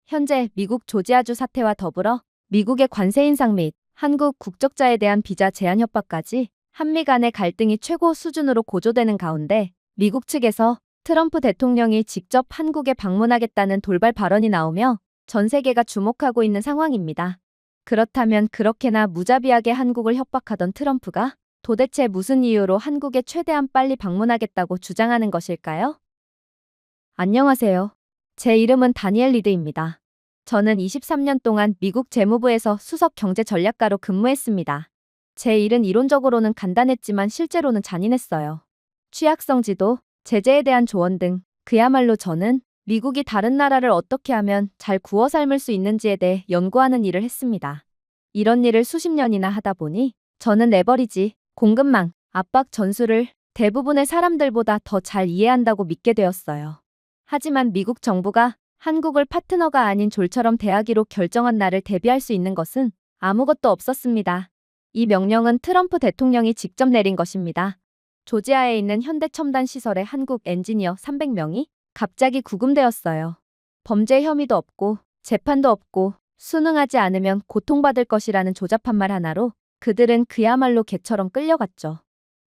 현재 미국 조지아주 사태와 더불어 미국의 관세 인상 및 한국 국적자에 대한 비자 제한 협박까지 한미 간의 갈등이 최고 수준으로 고조되는 가운데 미국 측에서 트럼프 대통령이 직접 한국에 방문하겠다는 돌발 발언이 나오며 전 세계가 주목하고 있는 상황입니다. 그렇다면 그렇게나 무자비하게 한국을 협박하던 트럼프가 도대체 무슨 이유로 한국에 최대한 빨리 방문하겠다고 주장하는 것일까요? 안녕하세요. 제 이름은 다니엘 리드입니다. 저는 23년 동안 미국 재무부에서 수석 경제전략가로 근무했습니다. 제 일은 이론적으로는 간단했지만 실제로는 잔인했어요. 취약성 지도, 제재에 대한 조언 등 그야말로 저는 미국이 다른 나라를 어떻게 하면 잘 구워 삶을 수 있는지에 대해 연구하는 일을 했습니다. 이런 일을 수십 년이나 하다 보니 저는 레버리지, 공급망, 압박 전술을 대부분의 사람들보다 더 잘 이해한다고 믿게 되었어요. 하지만 미국 정부가 한국을 파트너가 아닌 졸처럼 대하기로 결정한 날을 대비할 수 있는 것은 아무것도 없었습니다. 이 명령은 트럼프 대통령이 직접 내린 것입니다. 조지아에 있는 현대첨단 시설의 한국 엔지니어 300명이 갑자기 구금되었어요. 범죄 혐의도 없고 재판도 없고 수능하지 않으면 고통받을 것이라는 조잡한 말 하나로 그들은 그야말로 개처럼 끌려갔죠.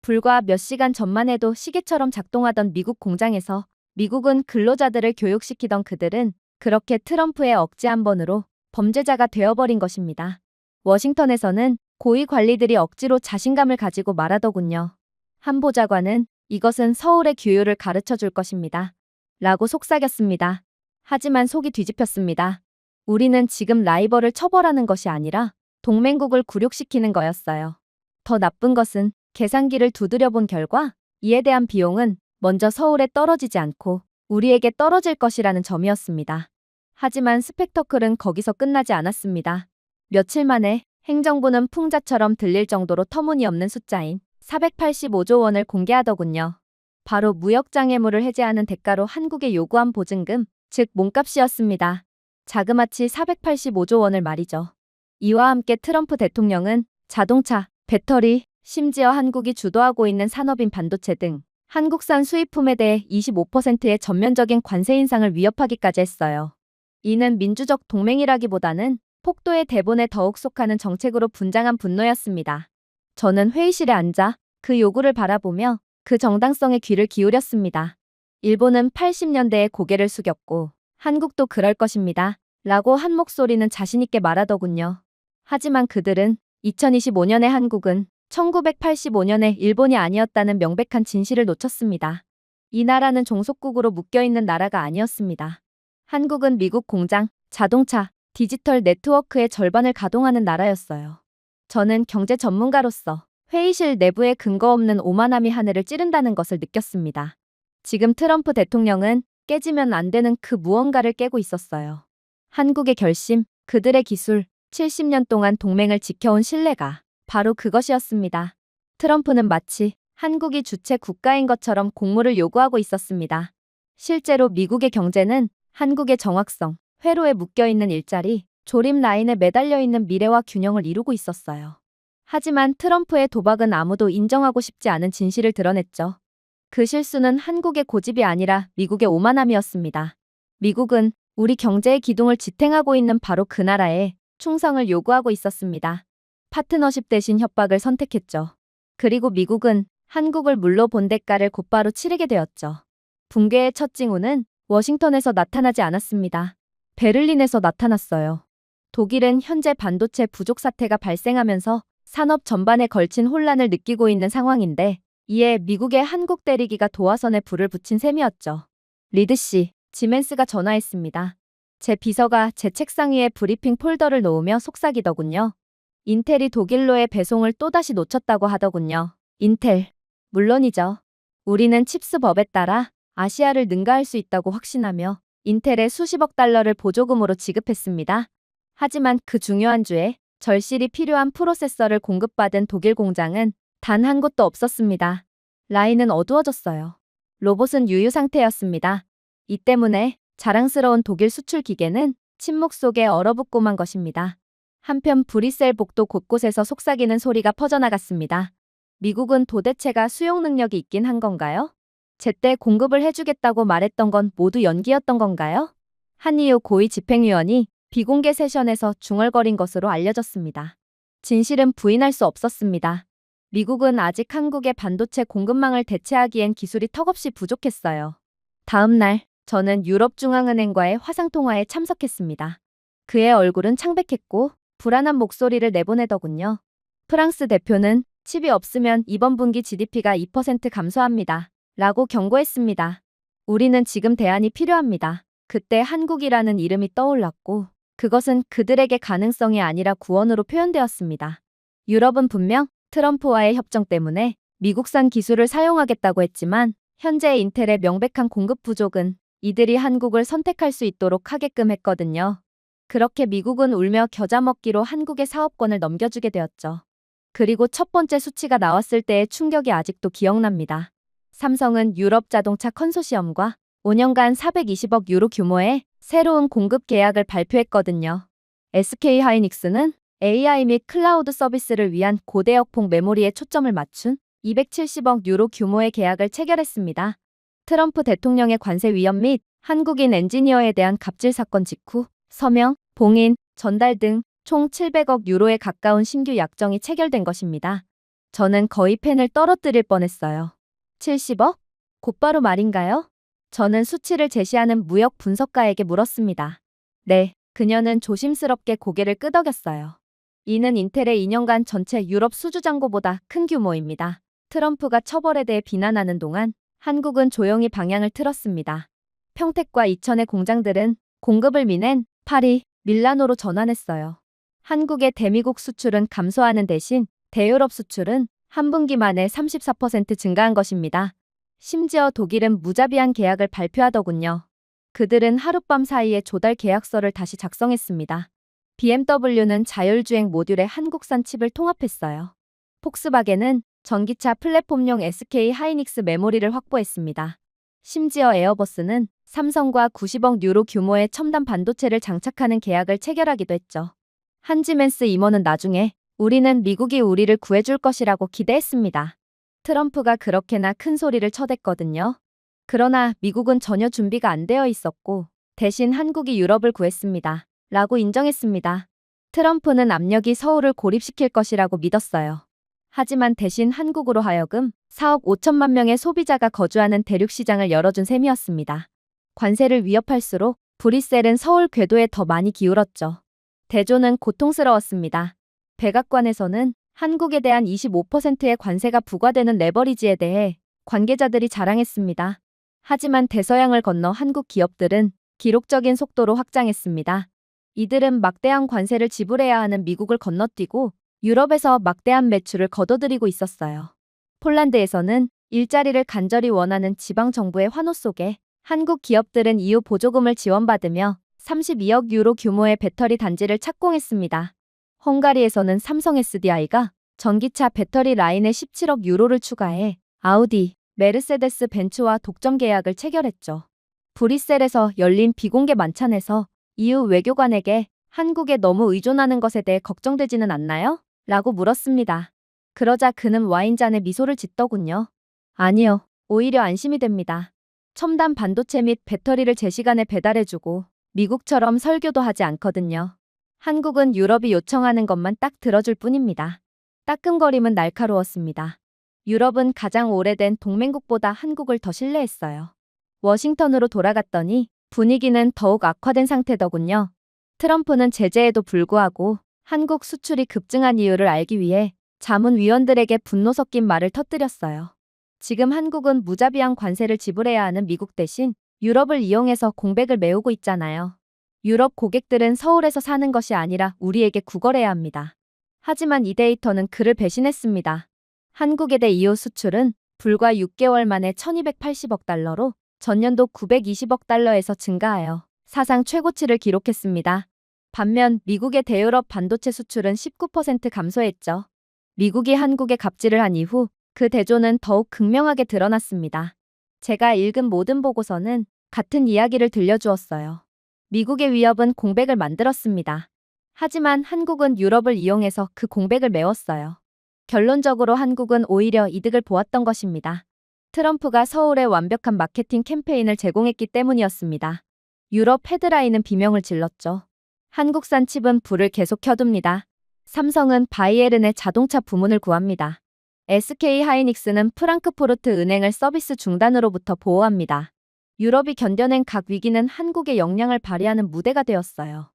불과 몇 시간 전만 해도 시계처럼 작동하던 미국 공장에서 미국은 근로자들을 교육시키던 그들은 그렇게 트럼프의 억지 한 번으로 범죄자가 되어버린 것입니다. 워싱턴에서는 고위 관리들이 억지로 자신감을 가지고 말하더군요. 한 보좌관은 이것은 서울의 규율을 가르쳐 줄 것입니다. 라고 속삭였습니다. 하지만 속이 뒤집혔습니다. 우리는 지금 라이벌을 처벌하는 것이 아니라 동맹국을 굴욕시키는 거였어요. 더 나쁜 것은 계산기를 두드려 본 결과 이에 대한 비용은 먼저 서울에 떨어지지 않고 우리에게 떨어질 것이라는 점이었습니다. 하지만 스펙터클은 거기서 끝나지 않았습니다. 며칠 만에 행정부는 풍자처럼 들릴 정도로 터무니없는 숫자인 485조 원을 공개하더군요. 바로 무역장애물을 해제하는 대가로 한국에 요구한 보증금, 즉 몸값이었습니다. 자그마치 485조 원을 말이죠. 이와 함께 트럼프 대통령은 자동차, 배터리, 심지어 한국이 주도하고 있는 산업인 반도체 등 한국산 수입품에 대해 25%의 전면적인 관세 인상을 위협하기까지 했어요. 이는 민주적 동맹이라기보다는 폭도의 대본에 더욱 속하는 정책으로 분장한 분노였습니다. 저는 회의실에 앉아 그 요구를 바라보며 그 정당성에 귀를 기울였습니다. 일본은 80년대에 고개를 숙였고 한국도 그럴 것입니다. 라고 한 목소리는 자신있게 말하더군요. 하지만 그들은 2025년의 한국은 1985년의 일본이 아니었다는 명백한 진실을 놓쳤습니다. 이 나라는 종속국으로 묶여있는 나라가 아니었습니다. 한국은 미국 공장, 자동차, 디지털 네트워크의 절반을 가동하는 나라였어요. 저는 경제 전문가로서 회의실 내부에 근거 없는 오만함이 하늘을 찌른다는 것을 느꼈습니다. 지금 트럼프 대통령은 깨지면 안 되는 그 무언가를 깨고 있었어요. 한국의 결심, 그들의 기술, 70년 동안 동맹을 지켜온 신뢰가 바로 그것이었습니다. 트럼프는 마치 한국이 주체 국가인 것처럼 공물을 요구하고 있었습니다. 실제로 미국의 경제는 한국의 정확성, 회로에 묶여있는 일자리, 조립 라인에 매달려있는 미래와 균형을 이루고 있었어요. 하지만 트럼프의 도박은 아무도 인정하고 싶지 않은 진실을 드러냈죠. 그 실수는 한국의 고집이 아니라 미국의 오만함이었습니다. 미국은 우리 경제의 기둥을 지탱하고 있는 바로 그 나라에 충성을 요구하고 있었습니다. 파트너십 대신 협박을 선택했죠. 그리고 미국은 한국을 물러본 대가를 곧바로 치르게 되었죠. 붕괴의 첫 징후는 워싱턴에서 나타나지 않았습니다. 베를린에서 나타났어요. 독일은 현재 반도체 부족 사태가 발생하면서 산업 전반에 걸친 혼란을 느끼고 있는 상황인데 이에 미국의 한국 대리기가 도화선에 불을 붙인 셈이었죠. 리드 씨, 지멘스가 전화했습니다. 제 비서가 제 책상 위에 브리핑 폴더를 놓으며 속삭이더군요. 인텔이 독일로의 배송을 또다시 놓쳤다고 하더군요. 인텔. 물론이죠. 우리는 칩스 법에 따라 아시아를 능가할 수 있다고 확신하며 인텔에 수십억 달러를 보조금으로 지급했습니다. 하지만 그 중요한 주에 절실히 필요한 프로세서를 공급받은 독일 공장은 단 한 곳도 없었습니다. 라인은 어두워졌어요. 로봇은 유유 상태였습니다. 이 때문에 자랑스러운 독일 수출 기계는 침묵 속에 얼어붙고만 것입니다. 한편 브뤼셀 복도 곳곳에서 속삭이는 소리가 퍼져나갔습니다. 미국은 도대체가 수용 능력이 있긴 한 건가요? 제때 공급을 해주겠다고 말했던 건 모두 연기였던 건가요? 한이유 고위 집행위원이 비공개 세션에서 중얼거린 것으로 알려졌습니다. 진실은 부인할 수 없었습니다. 미국은 아직 한국의 반도체 공급망을 대체하기엔 기술이 턱없이 부족했어요. 다음 날, 저는 유럽중앙은행과의 화상통화에 참석했습니다. 그의 얼굴은 창백했고 불안한 목소리를 내보내더군요. 프랑스 대표는 칩이 없으면 이번 분기 GDP가 2% 감소합니다. 라고 경고했습니다. 우리는 지금 대안이 필요합니다. 그때 한국이라는 이름이 떠올랐고 그것은 그들에게 가능성이 아니라 구원으로 표현되었습니다. 유럽은 분명 트럼프와의 협정 때문에 미국산 기술을 사용하겠다고 했지만 현재 인텔의 명백한 공급 부족은 이들이 한국을 선택할 수 있도록 하게끔 했거든요. 그렇게 미국은 울며 겨자 먹기로 한국의 사업권을 넘겨주게 되었죠. 그리고 첫 번째 수치가 나왔을 때의 충격이 아직도 기억납니다. 삼성은 유럽 자동차 컨소시엄과 5년간 420억 유로 규모의 새로운 공급 계약을 발표했거든요. SK 하이닉스는 AI 및 클라우드 서비스를 위한 고대역폭 메모리에 초점을 맞춘 270억 유로 규모의 계약을 체결했습니다. 트럼프 대통령의 관세 위협 및 한국인 엔지니어에 대한 갑질 사건 직후 서명, 봉인, 전달 등 총 700억 유로에 가까운 신규 약정이 체결된 것입니다. 저는 거의 펜을 떨어뜨릴 뻔했어요. 70억? 곧바로 말인가요? 저는 수치를 제시하는 무역 분석가에게 물었습니다. 네, 그녀는 조심스럽게 고개를 끄덕였어요. 이는 인텔의 2년간 전체 유럽 수주 잔고보다 큰 규모입니다. 트럼프가 처벌에 대해 비난하는 동안 한국은 조용히 방향을 틀었습니다. 평택과 이천의 공장들은 공급을 미넨 파리, 밀라노로 전환했어요. 한국의 대미국 수출은 감소하는 대신 대유럽 수출은 한 분기 만에 34% 증가한 것입니다. 심지어 독일은 무자비한 계약을 발표하더군요. 그들은 하룻밤 사이에 조달 계약서를 다시 작성했습니다. BMW는 자율주행 모듈에 한국산 칩을 통합했어요. 폭스바겐은 전기차 플랫폼용 SK 하이닉스 메모리를 확보했습니다. 심지어 에어버스는 삼성과 90억 유로 규모의 첨단 반도체를 장착하는 계약을 체결하기도 했죠. 한지멘스 임원은 나중에 우리는 미국이 우리를 구해줄 것이라고 기대했습니다. 트럼프가 그렇게나 큰 소리를 쳐댔거든요. 그러나 미국은 전혀 준비가 안 되어 있었고 대신 한국이 유럽을 구했습니다. 라고 인정했습니다. 트럼프는 압력이 서울을 고립시킬 것이라고 믿었어요. 하지만 대신 한국으로 하여금 4억 5천만 명의 소비자가 거주하는 대륙시장을 열어준 셈이었습니다. 관세를 위협할수록 브뤼셀은 서울 궤도에 더 많이 기울었죠. 대조는 고통스러웠습니다. 백악관에서는 한국에 대한 25%의 관세가 부과되는 레버리지에 대해 관계자들이 자랑했습니다. 하지만 대서양을 건너 한국 기업들은 기록적인 속도로 확장했습니다. 이들은 막대한 관세를 지불해야 하는 미국을 건너뛰고 유럽에서 막대한 매출을 거둬들이고 있었어요. 폴란드에서는 일자리를 간절히 원하는 지방정부의 환호 속에 한국 기업들은 EU 보조금을 지원받으며 32억 유로 규모의 배터리 단지를 착공했습니다. 헝가리에서는 삼성 SDI가 전기차 배터리 라인에 17억 유로를 추가해 아우디, 메르세데스 벤츠와 독점 계약을 체결했죠. 브뤼셀에서 열린 비공개 만찬에서 EU 외교관에게 한국에 너무 의존하는 것에 대해 걱정되지는 않나요? 라고 물었습니다. 그러자 그는 와인잔에 미소를 짓더군요. 아니요, 오히려 안심이 됩니다. 첨단 반도체 및 배터리를 제 시간에 배달해주고 미국처럼 설교도 하지 않거든요. 한국은 유럽이 요청하는 것만 딱 들어줄 뿐입니다. 따끔거림은 날카로웠습니다. 유럽은 가장 오래된 동맹국보다 한국을 더 신뢰했어요. 워싱턴으로 돌아갔더니 분위기는 더욱 악화된 상태더군요. 트럼프는 제재에도 불구하고 한국 수출이 급증한 이유를 알기 위해 자문위원들에게 분노 섞인 말을 터뜨렸어요. 지금 한국은 무자비한 관세를 지불해야 하는 미국 대신 유럽을 이용해서 공백을 메우고 있잖아요. 유럽 고객들은 서울에서 사는 것이 아니라 우리에게 구걸해야 합니다. 하지만 이 데이터는 그를 배신했습니다. 한국에 대해 EU 수출은 불과 6개월 만에 1280억 달러로 전년도 920억 달러에서 증가하여 사상 최고치를 기록했습니다. 반면 미국의 대유럽 반도체 수출은 19% 감소했죠. 미국이 한국에 갑질을 한 이후 그 대조는 더욱 극명하게 드러났습니다. 제가 읽은 모든 보고서는 같은 이야기를 들려주었어요. 미국의 위협은 공백을 만들었습니다. 하지만 한국은 유럽을 이용해서 그 공백을 메웠어요. 결론적으로 한국은 오히려 이득을 보았던 것입니다. 트럼프가 서울에 완벽한 마케팅 캠페인을 제공했기 때문이었습니다. 유럽 헤드라인은 비명을 질렀죠. 한국산 칩은 불을 계속 켜둡니다. 삼성은 바이에른의 자동차 부문을 구합니다. SK 하이닉스는 프랑크푸르트 은행을 서비스 중단으로부터 보호합니다. 유럽이 견뎌낸 각 위기는 한국의 역량을 발휘하는 무대가 되었어요.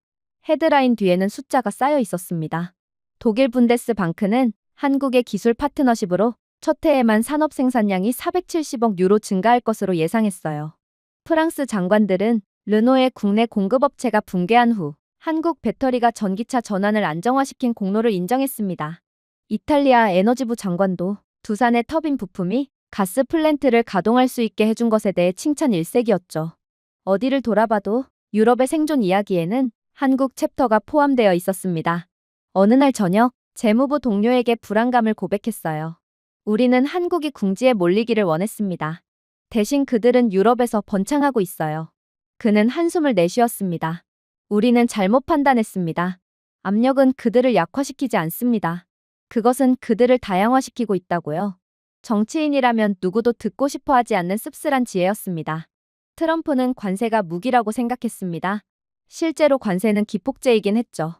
헤드라인 뒤에는 숫자가 쌓여 있었습니다. 독일 분데스방크는 한국의 기술 파트너십으로 첫 해에만 산업 생산량이 470억 유로 증가할 것으로 예상했어요. 프랑스 장관들은 르노의 국내 공급업체가 붕괴한 후 한국 배터리가 전기차 전환을 안정화시킨 공로를 인정했습니다. 이탈리아 에너지부 장관도 두산의 터빈 부품이 가스 플랜트를 가동할 수 있게 해준 것에 대해 칭찬 일색이었죠. 어디를 돌아봐도 유럽의 생존 이야기에는 한국 챕터가 포함되어 있었습니다. 어느 날 저녁 재무부 동료에게 불안감을 고백했어요. 우리는 한국이 궁지에 몰리기를 원했습니다. 대신 그들은 유럽에서 번창하고 있어요. 그는 한숨을 내쉬었습니다. 우리는 잘못 판단했습니다. 압력은 그들을 약화시키지 않습니다. 그것은 그들을 다양화시키고 있다고요. 정치인이라면 누구도 듣고 싶어 하지 않는 씁쓸한 지혜였습니다. 트럼프는 관세가 무기라고 생각했습니다. 실제로 관세는 기폭제이긴 했죠.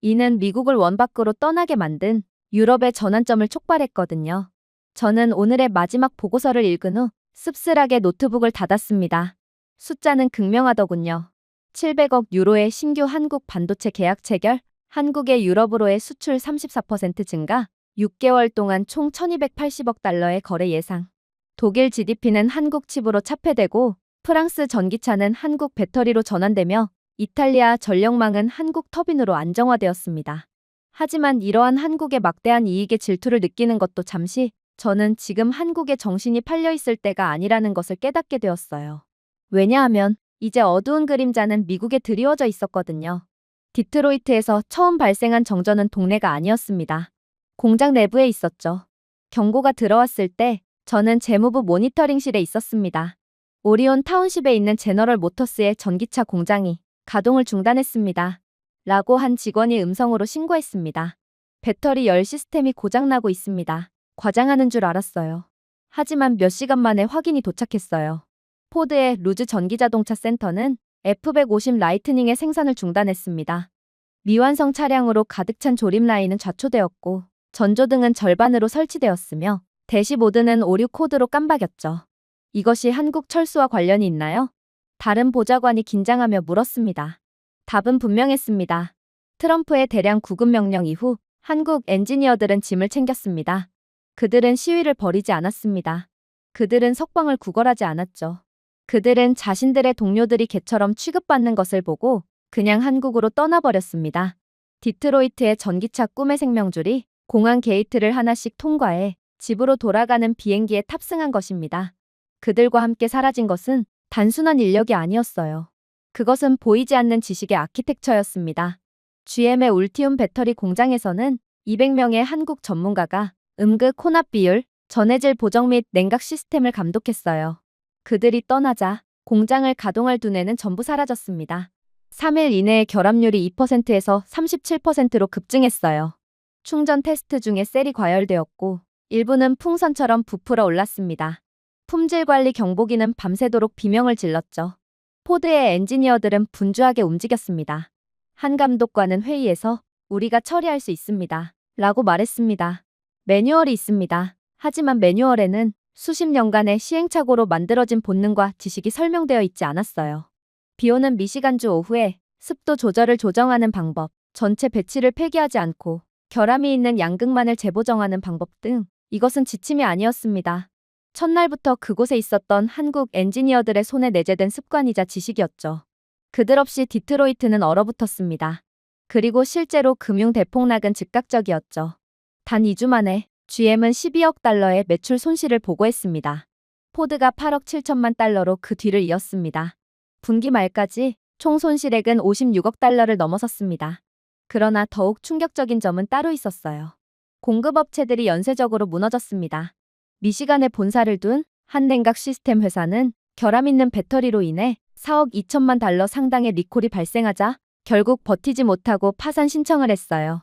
이는 미국을 원 밖으로 떠나게 만든 유럽의 전환점을 촉발했거든요. 저는 오늘의 마지막 보고서를 읽은 후 씁쓸하게 노트북을 닫았습니다. 숫자는 극명하더군요. 700억 유로의 신규 한국 반도체 계약 체결, 한국의 유럽으로의 수출 34% 증가, 6개월 동안 총 1280억 달러의 거래 예상. 독일 GDP는 한국 칩으로 차폐되고 프랑스 전기차는 한국 배터리로 전환되며 이탈리아 전력망은 한국 터빈으로 안정화되었습니다. 하지만 이러한 한국의 막대한 이익에 질투를 느끼는 것도 잠시 저는 지금 한국의 정신이 팔려있을 때가 아니라는 것을 깨닫게 되었어요. 왜냐하면 이제 어두운 그림자는 미국에 드리워져 있었거든요. 디트로이트에서 처음 발생한 정전은 동네가 아니었습니다. 공장 내부에 있었죠. 경고가 들어왔을 때 저는 재무부 모니터링실에 있었습니다. 오리온 타운십에 있는 제너럴 모터스의 전기차 공장이 가동을 중단했습니다. 라고 한 직원이 음성으로 신고했습니다. 배터리 열 시스템이 고장나고 있습니다. 과장하는 줄 알았어요. 하지만 몇 시간 만에 확인이 도착했어요. 포드의 루즈 전기자동차 센터는 F150 라이트닝의 생산을 중단했습니다. 미완성 차량으로 가득 찬 조립 라인은 좌초되었고 전조등은 절반으로 설치되었으며 대시보드는 오류 코드로 깜박였죠. 이것이 한국 철수와 관련이 있나요? 다른 보좌관이 긴장하며 물었습니다. 답은 분명했습니다. 트럼프의 대량 구급 명령 이후 한국 엔지니어들은 짐을 챙겼습니다. 그들은 시위를 벌이지 않았습니다. 그들은 석방을 구걸하지 않았죠. 그들은 자신들의 동료들이 개처럼 취급받는 것을 보고 그냥 한국으로 떠나버렸습니다. 디트로이트의 전기차 꿈의 생명줄이 공항 게이트를 하나씩 통과해 집으로 돌아가는 비행기에 탑승한 것입니다. 그들과 함께 사라진 것은 단순한 인력이 아니었어요. 그것은 보이지 않는 지식의 아키텍처였습니다. GM의 울티움 배터리 공장에서는 200명의 한국 전문가가 음극 혼합 비율, 전해질 보정 및 냉각 시스템을 감독했어요. 그들이 떠나자 공장을 가동할 두뇌는 전부 사라졌습니다. 3일 이내에 결합률이 2%에서 37%로 급증했어요. 충전 테스트 중에 셀이 과열되었고 일부는 풍선처럼 부풀어 올랐습니다. 품질관리 경보기는 밤새도록 비명을 질렀죠. 포드의 엔지니어들은 분주하게 움직였습니다. 한 감독관은 회의에서 우리가 처리할 수 있습니다. 라고 말했습니다. 매뉴얼이 있습니다. 하지만 매뉴얼에는 수십 년간의 시행착오로 만들어진 본능과 지식이 설명되어 있지 않았어요. 비오는 미시간주 오후에 습도 조절을 조정하는 방법, 전체 배치를 폐기하지 않고 결함이 있는 양극만을 재보정하는 방법 등 이것은 지침이 아니었습니다. 첫날부터 그곳에 있었던 한국 엔지니어들의 손에 내재된 습관이자 지식이었죠. 그들 없이 디트로이트는 얼어붙었습니다. 그리고 실제로 금융 대폭락은 즉각적이었죠. 단 2주 만에 GM은 12억 달러의 매출 손실을 보고했습니다. 포드가 8억 7천만 달러로 그 뒤를 이었습니다. 분기 말까지 총 손실액은 56억 달러를 넘어섰습니다. 그러나 더욱 충격적인 점은 따로 있었어요. 공급업체들이 연쇄적으로 무너졌습니다. 미시간에 본사를 둔 한 냉각 시스템 회사는 결함 있는 배터리로 인해 4억 2천만 달러 상당의 리콜이 발생하자 결국 버티지 못하고 파산 신청을 했어요.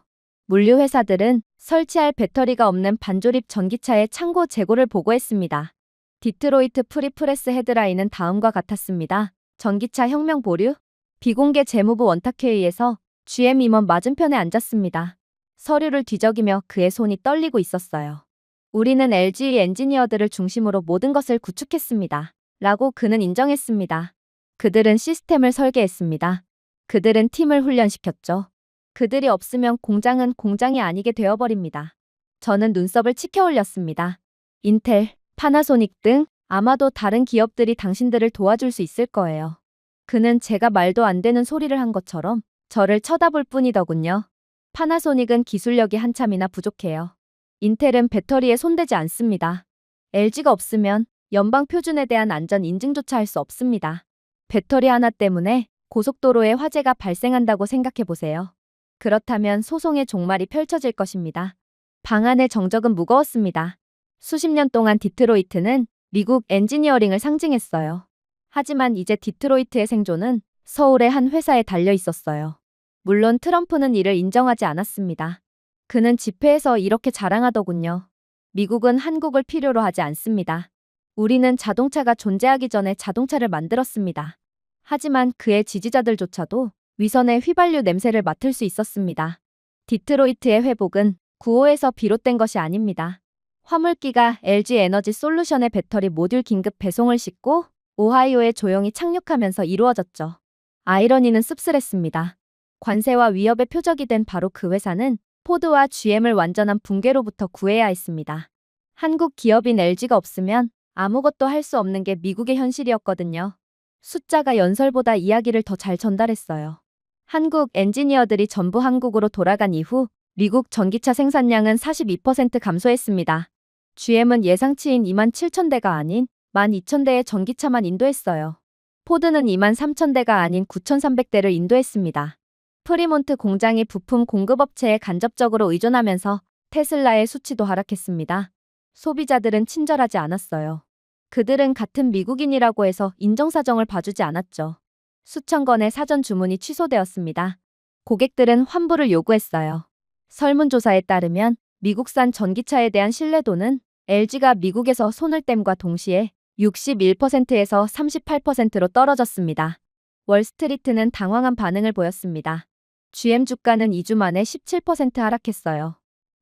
물류 회사들은 설치할 배터리가 없는 반조립 전기차의 창고 재고를 보고했습니다. 디트로이트 프리프레스 헤드라인은 다음과 같았습니다. 전기차 혁명 보류? 비공개 재무부 원탁회의에서 GM 임원 맞은편에 앉았습니다. 서류를 뒤적이며 그의 손이 떨리고 있었어요. 우리는 LG 엔지니어들을 중심으로 모든 것을 구축했습니다. 라고 그는 인정했습니다. 그들은 시스템을 설계했습니다. 그들은 팀을 훈련시켰죠. 그들이 없으면 공장은 공장이 아니게 되어버립니다. 저는 눈썹을 치켜 올렸습니다. 인텔, 파나소닉 등 아마도 다른 기업들이 당신들을 도와줄 수 있을 거예요. 그는 제가 말도 안 되는 소리를 한 것처럼 저를 쳐다볼 뿐이더군요. 파나소닉은 기술력이 한참이나 부족해요. 인텔은 배터리에 손대지 않습니다. LG가 없으면 연방 표준에 대한 안전 인증조차 할 수 없습니다. 배터리 하나 때문에 고속도로에 화재가 발생한다고 생각해 보세요. 그렇다면 소송의 종말이 펼쳐질 것입니다. 방안의 정적은 무거웠습니다. 수십 년 동안 디트로이트는 미국 엔지니어링을 상징했어요. 하지만 이제 디트로이트의 생존은 서울의 한 회사에 달려 있었어요. 물론 트럼프는 이를 인정하지 않았습니다. 그는 집회에서 이렇게 자랑하더군요. 미국은 한국을 필요로 하지 않습니다. 우리는 자동차가 존재하기 전에 자동차를 만들었습니다. 하지만 그의 지지자들조차도 위선의 휘발유 냄새를 맡을 수 있었습니다. 디트로이트의 회복은 구호에서 비롯된 것이 아닙니다. 화물기가 LG 에너지 솔루션의 배터리 모듈 긴급 배송을 싣고 오하이오에 조용히 착륙하면서 이루어졌죠. 아이러니는 씁쓸했습니다. 관세와 위협의 표적이 된 바로 그 회사는 포드와 GM을 완전한 붕괴로부터 구해야 했습니다. 한국 기업인 LG가 없으면 아무것도 할 수 없는 게 미국의 현실이었거든요. 숫자가 연설보다 이야기를 더 잘 전달했어요. 한국 엔지니어들이 전부 한국으로 돌아간 이후 미국 전기차 생산량은 42% 감소했습니다. GM은 예상치인 27,000대가 아닌 12,000대의 전기차만 인도했어요. 포드는 23,000대가 아닌 9,300대를 인도했습니다. 프리몬트 공장이 부품 공급업체에 간접적으로 의존하면서 테슬라의 수치도 하락했습니다. 소비자들은 친절하지 않았어요. 그들은 같은 미국인이라고 해서 인정사정을 봐주지 않았죠. 수천 건의 사전 주문이 취소되었습니다. 고객들은 환불을 요구했어요. 설문조사에 따르면 미국산 전기차에 대한 신뢰도는 LG가 미국에서 손을 뗀과 동시에 61%에서 38%로 떨어졌습니다. 월스트리트는 당황한 반응을 보였습니다. GM 주가는 2주 만에 17% 하락했어요.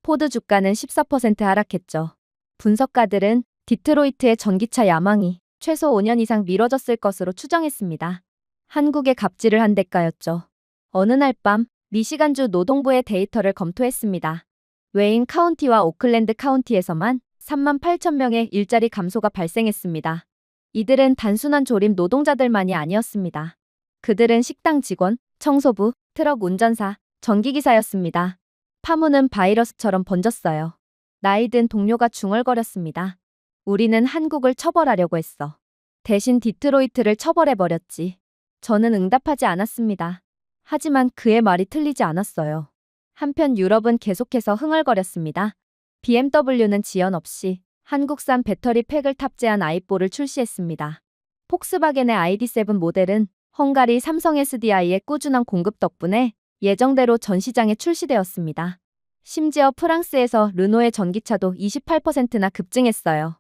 포드 주가는 14% 하락했죠. 분석가들은 디트로이트의 전기차 야망이 최소 5년 이상 미뤄졌을 것으로 추정했습니다. 한국의 갑질을 한 대가였죠. 어느 날 밤 미시간주 노동부의 데이터를 검토했습니다. 웨인 카운티와 오클랜드 카운티에서만 38,000명의 일자리 감소가 발생했습니다. 이들은 단순한 조립 노동자들만이 아니었습니다. 그들은 식당 직원, 청소부, 트럭 운전사, 전기기사였습니다. 파문은 바이러스처럼 번졌어요. 나이든 동료가 중얼거렸습니다. 우리는 한국을 처벌하려고 했어. 대신 디트로이트를 처벌해버렸지. 저는 응답하지 않았습니다. 하지만 그의 말이 틀리지 않았어요. 한편 유럽은 계속해서 흥얼거렸습니다. BMW는 지연 없이 한국산 배터리 팩을 탑재한 i4를 출시했습니다. 폭스바겐의 ID7 모델은 헝가리 삼성 SDI의 꾸준한 공급 덕분에 예정대로 전 시장에 출시되었습니다. 심지어 프랑스에서 르노의 전기차도 28%나 급증했어요.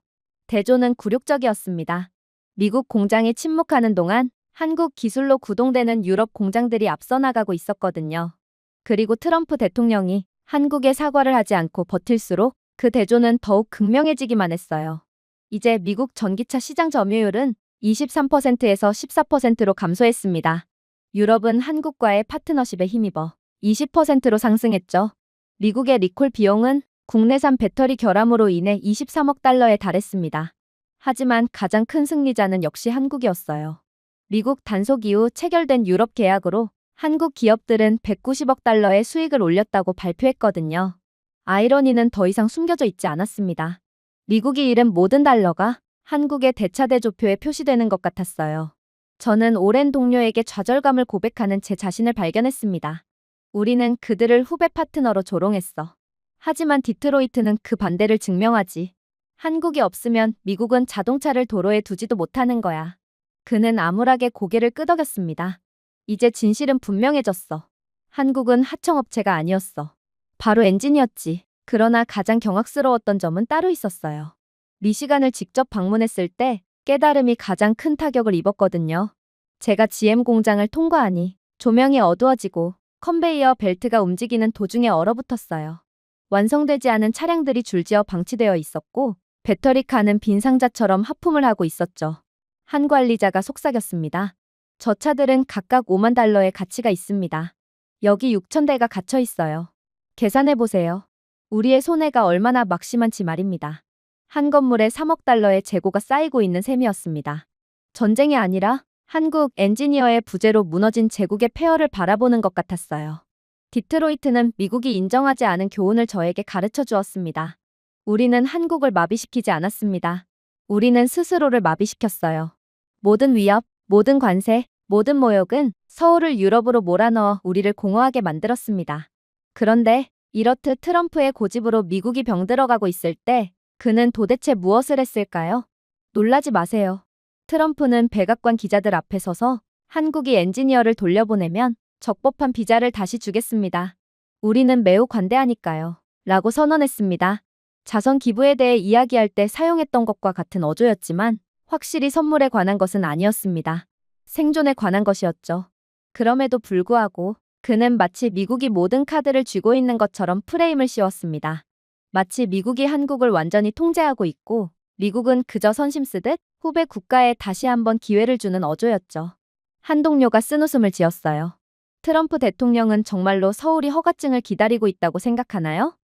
대조는 굴욕적이었습니다. 미국 공장이 침묵하는 동안 한국 기술로 구동되는 유럽 공장들이 앞서 나가고 있었거든요. 그리고 트럼프 대통령이 한국에 사과를 하지 않고 버틸수록 그 대조는 더욱 극명해지기만 했어요. 이제 미국 전기차 시장 점유율은 23%에서 14%로 감소했습니다. 유럽은 한국과의 파트너십에 힘입어 20%로 상승했죠. 미국의 리콜 비용은 국내산 배터리 결함으로 인해 23억 달러에 달했습니다. 하지만 가장 큰 승리자는 역시 한국이었어요. 미국 단속 이후 체결된 유럽 계약으로 한국 기업들은 190억 달러의 수익을 올렸다고 발표했거든요. 아이러니는 더 이상 숨겨져 있지 않았습니다. 미국이 잃은 모든 달러가 한국의 대차대조표에 표시되는 것 같았어요. 저는 오랜 동료에게 좌절감을 고백하는 제 자신을 발견했습니다. 우리는 그들을 후배 파트너로 조롱했어. 하지만 디트로이트는 그 반대를 증명하지. 한국이 없으면 미국은 자동차를 도로에 두지도 못하는 거야. 그는 암울하게 고개를 끄덕였습니다. 이제 진실은 분명해졌어. 한국은 하청업체가 아니었어. 바로 엔진이었지. 그러나 가장 경악스러웠던 점은 따로 있었어요. 미시간을 직접 방문했을 때 깨달음이 가장 큰 타격을 입었거든요. 제가 GM 공장을 통과하니 조명이 어두워지고 컨베이어 벨트가 움직이는 도중에 얼어붙었어요. 완성되지 않은 차량들이 줄지어 방치되어 있었고 배터리카는 빈 상자처럼 하품을 하고 있었죠. 한 관리자가 속삭였습니다. 저 차들은 각각 5만 달러의 가치가 있습니다. 여기 6천 대가 갇혀 있어요. 계산해보세요. 우리의 손해가 얼마나 막심한지 말입니다. 한 건물에 3억 달러의 재고가 쌓이고 있는 셈이었습니다. 전쟁이 아니라 한국 엔지니어의 부재로 무너진 제국의 폐허를 바라보는 것 같았어요. 디트로이트는 미국이 인정하지 않은 교훈을 저에게 가르쳐 주었습니다. 우리는 한국을 마비시키지 않았습니다. 우리는 스스로를 마비시켰어요. 모든 위협, 모든 관세, 모든 모욕은 서울을 유럽으로 몰아넣어 우리를 공허하게 만들었습니다. 그런데 이렇듯 트럼프의 고집으로 미국이 병들어가고 있을 때 그는 도대체 무엇을 했을까요? 놀라지 마세요. 트럼프는 백악관 기자들 앞에 서서 한국이 엔지니어를 돌려보내면 적법한 비자를 다시 주겠습니다. 우리는 매우 관대하니까요. 라고 선언했습니다. 자선 기부에 대해 이야기할 때 사용했던 것과 같은 어조였지만 확실히 선물에 관한 것은 아니었습니다. 생존에 관한 것이었죠. 그럼에도 불구하고 그는 마치 미국이 모든 카드를 쥐고 있는 것처럼 프레임을 씌웠습니다. 마치 미국이 한국을 완전히 통제하고 있고 미국은 그저 선심 쓰듯 후배 국가에 다시 한번 기회를 주는 어조였죠. 한 동료가 쓴웃음을 지었어요. 트럼프 대통령은 정말로 서울이 허가증을 기다리고 있다고 생각하나요?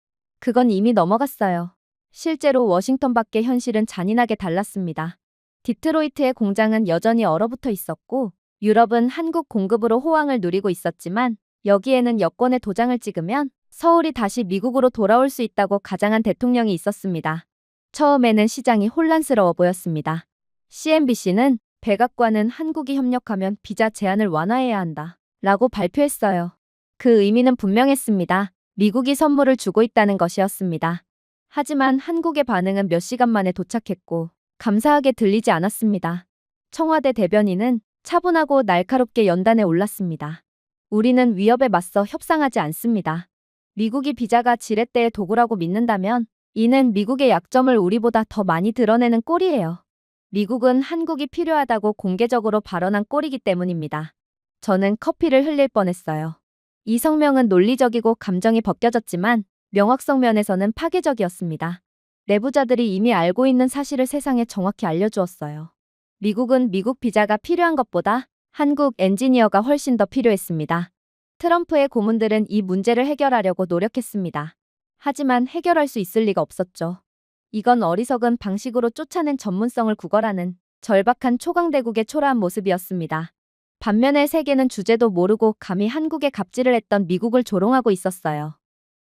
그건 이미 넘어갔어요. 실제로 워싱턴 밖의 현실은 잔인하게 달랐습니다. 디트로이트의 공장은 여전히 얼어붙어 있었고 유럽은 한국 공급으로 호황을 누리고 있었지만 여기에는 여권의 도장을 찍으면 서울이 다시 미국으로 돌아올 수 있다고 가장한 대통령이 있었습니다. 처음에는 시장이 혼란스러워 보였습니다. CNBC는 백악관은 한국이 협력하면 비자 제한을 완화해야 한다 라고 발표했어요. 그 의미는 분명했습니다. 미국이 선물을 주고 있다는 것이었습니다. 하지만 한국의 반응은 몇 시간 만에 도착했고 감사하게 들리지 않았습니다. 청와대 대변인은 차분하고 날카롭게 연단에 올랐습니다. 우리는 위협에 맞서 협상하지 않습니다. 미국이 비자가 지렛대의 도구라고 믿는다면 이는 미국의 약점을 우리보다 더 많이 드러내는 꼴이에요. 미국은 한국이 필요하다고 공개적으로 발언한 꼴이기 때문입니다. 저는 커피를 흘릴 뻔했어요. 이 성명은 논리적이고 감정이 벗겨졌지만 명확성 면에서는 파괴적이었습니다. 내부자들이 이미 알고 있는 사실을 세상에 정확히 알려주었어요. 미국은 미국 비자가 필요한 것보다 한국 엔지니어가 훨씬 더 필요했습니다. 트럼프의 고문들은 이 문제를 해결하려고 노력했습니다. 하지만 해결할 수 있을 리가 없었죠. 이건 어리석은 방식으로 쫓아낸 전문성을 구걸하는 절박한 초강대국의 초라한 모습이었습니다. 반면에 세계는 주제도 모르고 감히 한국에 갑질을 했던 미국을 조롱하고 있었어요.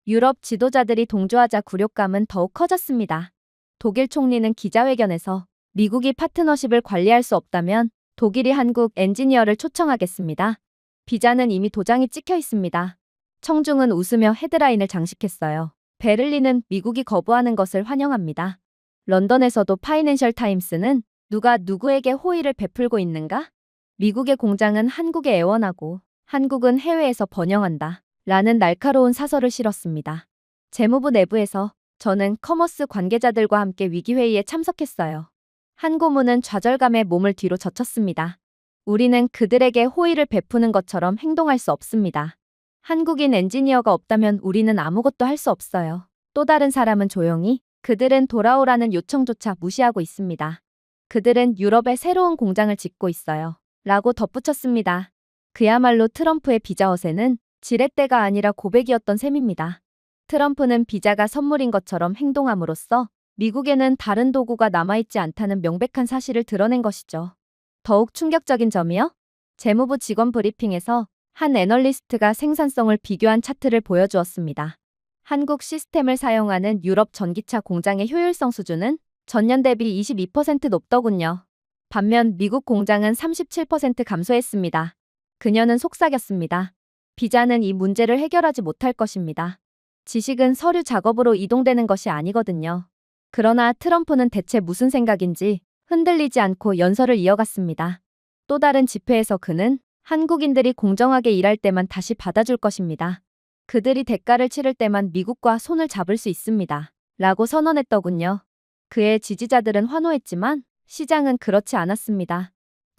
유럽 지도자들이 동조하자 굴욕감은 더욱 커졌습니다. 독일 총리는 기자회견에서 미국이 파트너십을 관리할 수 없다면 독일이 한국 엔지니어를 초청하겠습니다. 비자는 이미 도장이 찍혀 있습니다. 청중은 웃으며 헤드라인을 장식했어요. 베를린은 미국이 거부하는 것을 환영합니다. 런던에서도 파이낸셜 타임스는 누가 누구에게 호의를 베풀고 있는가? 미국의 공장은 한국에 애원하고 한국은 해외에서 번영한다. 라는 날카로운 사설을 실었습니다. 재무부 내부에서 저는 커머스 관계자들과 함께 위기회의에 참석했어요. 한 고문은 좌절감에 몸을 뒤로 젖혔습니다. 우리는 그들에게 호의를 베푸는 것처럼 행동할 수 없습니다. 한국인 엔지니어가 없다면 우리는 아무것도 할 수 없어요. 또 다른 사람은 조용히 그들은 돌아오라는 요청조차 무시하고 있습니다. 그들은 유럽에 새로운 공장을 짓고 있어요. 라고 덧붙였습니다. 그야말로 트럼프의 비자 허세는 지렛대가 아니라 고백이었던 셈입니다. 트럼프는 비자가 선물인 것처럼 행동함으로써 미국에는 다른 도구가 남아있지 않다는 명백한 사실을 드러낸 것이죠. 더욱 충격적인 점이요? 재무부 직원 브리핑에서 한 애널리스트가 생산성을 비교한 차트를 보여주었습니다. 한국 시스템을 사용하는 유럽 전기차 공장의 효율성 수준은 전년 대비 22% 높더군요. 반면 미국 공장은 37% 감소했습니다. 그녀는 속삭였습니다. 비자는 이 문제를 해결하지 못할 것입니다. 지식은 서류 작업으로 이동되는 것이 아니거든요. 그러나 트럼프는 대체 무슨 생각인지 흔들리지 않고 연설을 이어갔습니다. 또 다른 집회에서 그는 한국인들이 공정하게 일할 때만 다시 받아줄 것입니다. 그들이 대가를 치를 때만 미국과 손을 잡을 수 있습니다. 라고 선언했더군요. 그의 지지자들은 환호했지만 시장은 그렇지 않았습니다.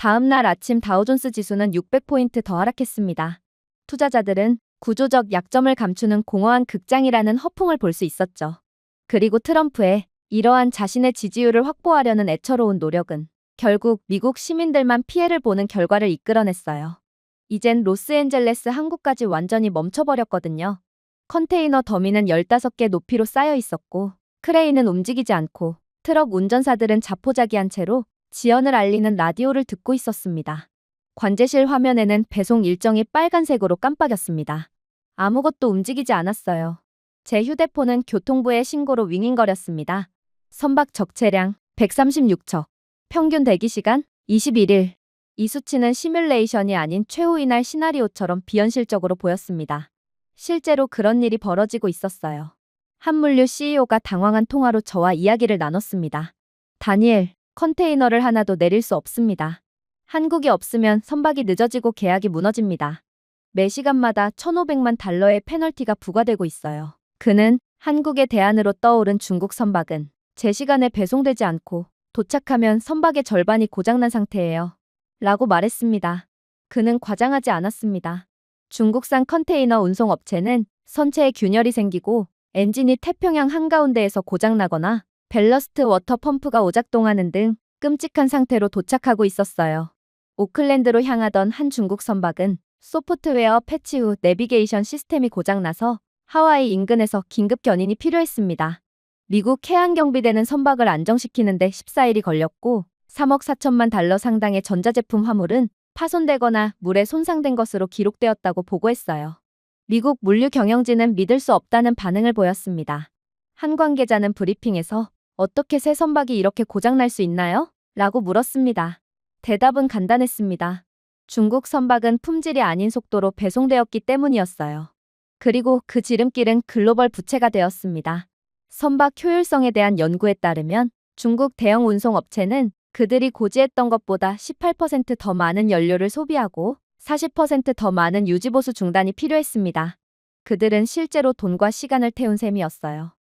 다음 날 아침 다우존스 지수는 600포인트 더 하락했습니다. 투자자들은 구조적 약점을 감추는 공허한 극장이라는 허풍을 볼 수 있었죠. 그리고 트럼프의 이러한 자신의 지지율을 확보하려는 애처로운 노력은 결국 미국 시민들만 피해를 보는 결과를 이끌어냈어요. 이젠 로스앤젤레스 항구까지 완전히 멈춰버렸거든요. 컨테이너 더미는 15개 높이로 쌓여 있었고 크레인은 움직이지 않고 트럭 운전사들은 자포자기한 채로 지연을 알리는 라디오를 듣고 있었습니다. 관제실 화면에는 배송 일정이 빨간색으로 깜빡였습니다. 아무것도 움직이지 않았어요. 제 휴대폰은 교통부의 신고로 윙윙거렸습니다. 선박 적체량 136척, 평균 대기시간 21일. 이 수치는 시뮬레이션이 아닌 최후의 날 시나리오처럼 비현실적으로 보였습니다. 실제로 그런 일이 벌어지고 있었어요. 한물류 CEO가 당황한 통화로 저와 이야기를 나눴습니다. 다니엘, 컨테이너를 하나도 내릴 수 없습니다. 한국이 없으면 선박이 늦어지고 계약이 무너집니다. 매 시간마다 1,500만 달러의 페널티가 부과되고 있어요. 그는 한국의 대안으로 떠오른 중국 선박은 제 시간에 배송되지 않고 도착하면 선박의 절반이 고장난 상태예요. 라고 말했습니다. 그는 과장하지 않았습니다. 중국산 컨테이너 운송업체는 선체에 균열이 생기고 엔진이 태평양 한가운데에서 고장나거나 밸러스트 워터 펌프가 오작동하는 등 끔찍한 상태로 도착하고 있었어요. 오클랜드로 향하던 한 중국 선박은 소프트웨어 패치 후 내비게이션 시스템이 고장나서 하와이 인근에서 긴급 견인이 필요했습니다. 미국 해안경비대는 선박을 안정시키는데 14일이 걸렸고 3억 4천만 달러 상당의 전자제품 화물은 파손되거나 물에 손상된 것으로 기록되었다고 보고했어요. 미국 물류 경영진은 믿을 수 없다는 반응을 보였습니다. 한 관계자는 브리핑에서 어떻게 새 선박이 이렇게 고장날 수 있나요? 라고 물었습니다. 대답은 간단했습니다. 중국 선박은 품질이 아닌 속도로 배송되었기 때문이었어요. 그리고 그 지름길은 글로벌 부채가 되었습니다. 선박 효율성에 대한 연구에 따르면 중국 대형 운송업체는 그들이 고지했던 것보다 18% 더 많은 연료를 소비하고 40% 더 많은 유지보수 중단이 필요했습니다. 그들은 실제로 돈과 시간을 태운 셈이었어요.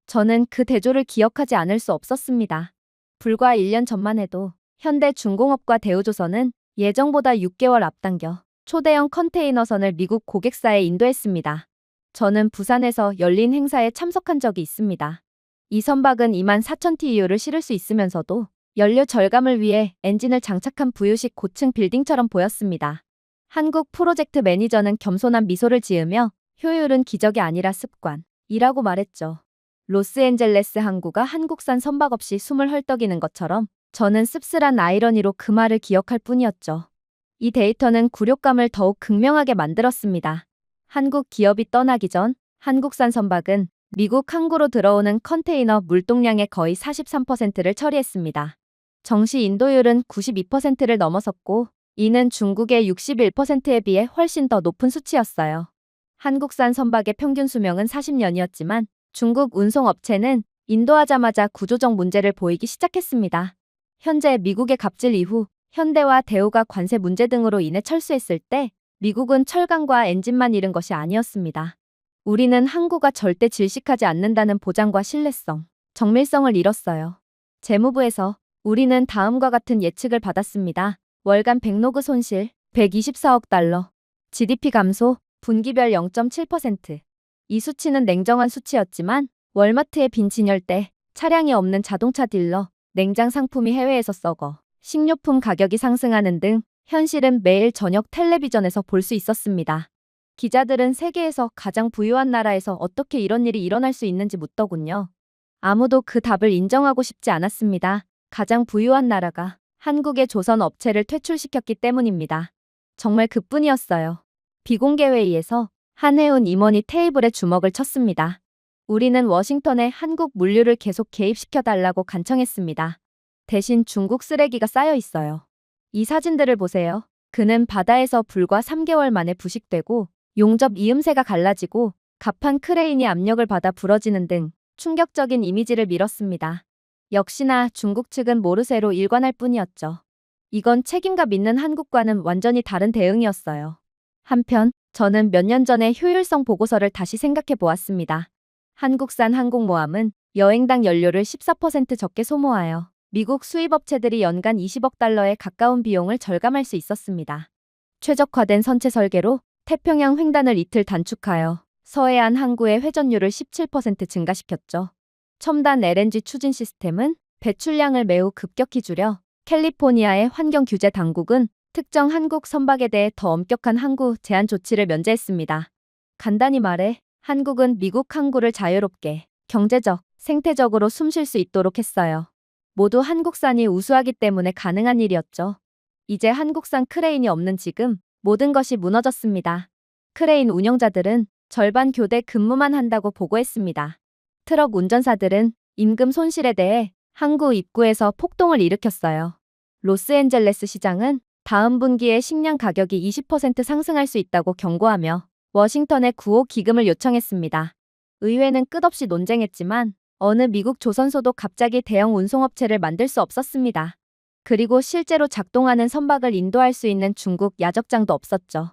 저는 그 대조를 기억하지 않을 수 없었습니다. 불과 1년 전만 해도 현대중공업과 대우조선은 예정보다 6개월 앞당겨 초대형 컨테이너선을 미국 고객사에 인도했습니다. 저는 부산에서 열린 행사에 참석한 적이 있습니다. 이 선박은 24,000TEU를 실을 수 있으면서도 연료 절감을 위해 엔진을 장착한 부유식 고층 빌딩처럼 보였습니다. 한국 프로젝트 매니저는 겸손한 미소를 지으며 효율은 기적이 아니라 습관이라고 말했죠. 로스앤젤레스 항구가 한국산 선박 없이 숨을 헐떡이는 것처럼 저는 씁쓸한 아이러니로 그 말을 기억할 뿐이었죠. 이 데이터는 굴욕감을 더욱 극명하게 만들었습니다. 한국 기업이 떠나기 전 한국산 선박은 미국 항구로 들어오는 컨테이너 물동량의 거의 43%를 처리했습니다. 정시 인도율은 92%를 넘어섰고 이는 중국의 61%에 비해 훨씬 더 높은 수치였어요. 한국산 선박의 평균 수명은 40년이었지만 중국 운송업체는 인도하자마자 구조적 문제를 보이기 시작했습니다. 현재 미국의 갑질 이후 현대와 대우가 관세 문제 등으로 인해 철수했을 때 미국은 철강과 엔진만 잃은 것이 아니었습니다. 우리는 항구가 절대 질식하지 않는다는 보장과 신뢰성, 정밀성을 잃었어요. 재무부에서 우리는 다음과 같은 예측을 받았습니다. 월간 백로그 손실 124억 달러, GDP 감소, 분기별 0.7%. 이 수치는 냉정한 수치였지만 월마트의 빈 진열대, 차량이 없는 자동차 딜러, 냉장 상품이 해외에서 썩어 식료품 가격이 상승하는 등 현실은 매일 저녁 텔레비전에서 볼 수 있었습니다. 기자들은 세계에서 가장 부유한 나라에서 어떻게 이런 일이 일어날 수 있는지 묻더군요. 아무도 그 답을 인정하고 싶지 않았습니다. 가장 부유한 나라가 한국의 조선 업체를 퇴출시켰기 때문입니다. 정말 그뿐이었어요. 비공개 회의에서 한혜운 임원이 테이블에 주먹을 쳤습니다. 우리는 워싱턴에 한국 물류를 계속 개입시켜달라고 간청했습니다. 대신 중국 쓰레기가 쌓여 있어요. 이 사진들을 보세요. 그는 바다에서 불과 3개월 만에 부식되고 용접 이음새가 갈라지고 갑판 크레인이 압력을 받아 부러지는 등 충격적인 이미지를 밀었습니다. 역시나 중국 측은 모르쇠로 일관할 뿐이었죠. 이건 책임감 있는 한국과는 완전히 다른 대응이었어요. 한편 저는 몇 년 전에 효율성 보고서를 다시 생각해 보았습니다. 한국산 항공모함은 여행당 연료를 14% 적게 소모하여 미국 수입업체들이 연간 20억 달러에 가까운 비용을 절감할 수 있었습니다. 최적화된 선체 설계로 태평양 횡단을 이틀 단축하여 서해안 항구의 회전율을 17% 증가시켰죠. 첨단 LNG 추진 시스템은 배출량을 매우 급격히 줄여 캘리포니아의 환경 규제 당국은 특정 한국 선박에 대해 더 엄격한 항구 제한 조치를 면제했습니다. 간단히 말해 한국은 미국 항구를 자유롭게 경제적, 생태적으로 숨쉴 수 있도록 했어요. 모두 한국산이 우수하기 때문에 가능한 일이었죠. 이제 한국산 크레인이 없는 지금 모든 것이 무너졌습니다. 크레인 운영자들은 절반 교대 근무만 한다고 보고했습니다. 트럭 운전사들은 임금 손실에 대해 항구 입구에서 폭동을 일으켰어요. 로스앤젤레스 시장은 다음 분기에 식량 가격이 20% 상승할 수 있다고 경고하며 워싱턴에 구호 기금을 요청했습니다. 의회는 끝없이 논쟁했지만 어느 미국 조선소도 갑자기 대형 운송업체를 만들 수 없었습니다. 그리고 실제로 작동하는 선박을 인도할 수 있는 중국 야적장도 없었죠.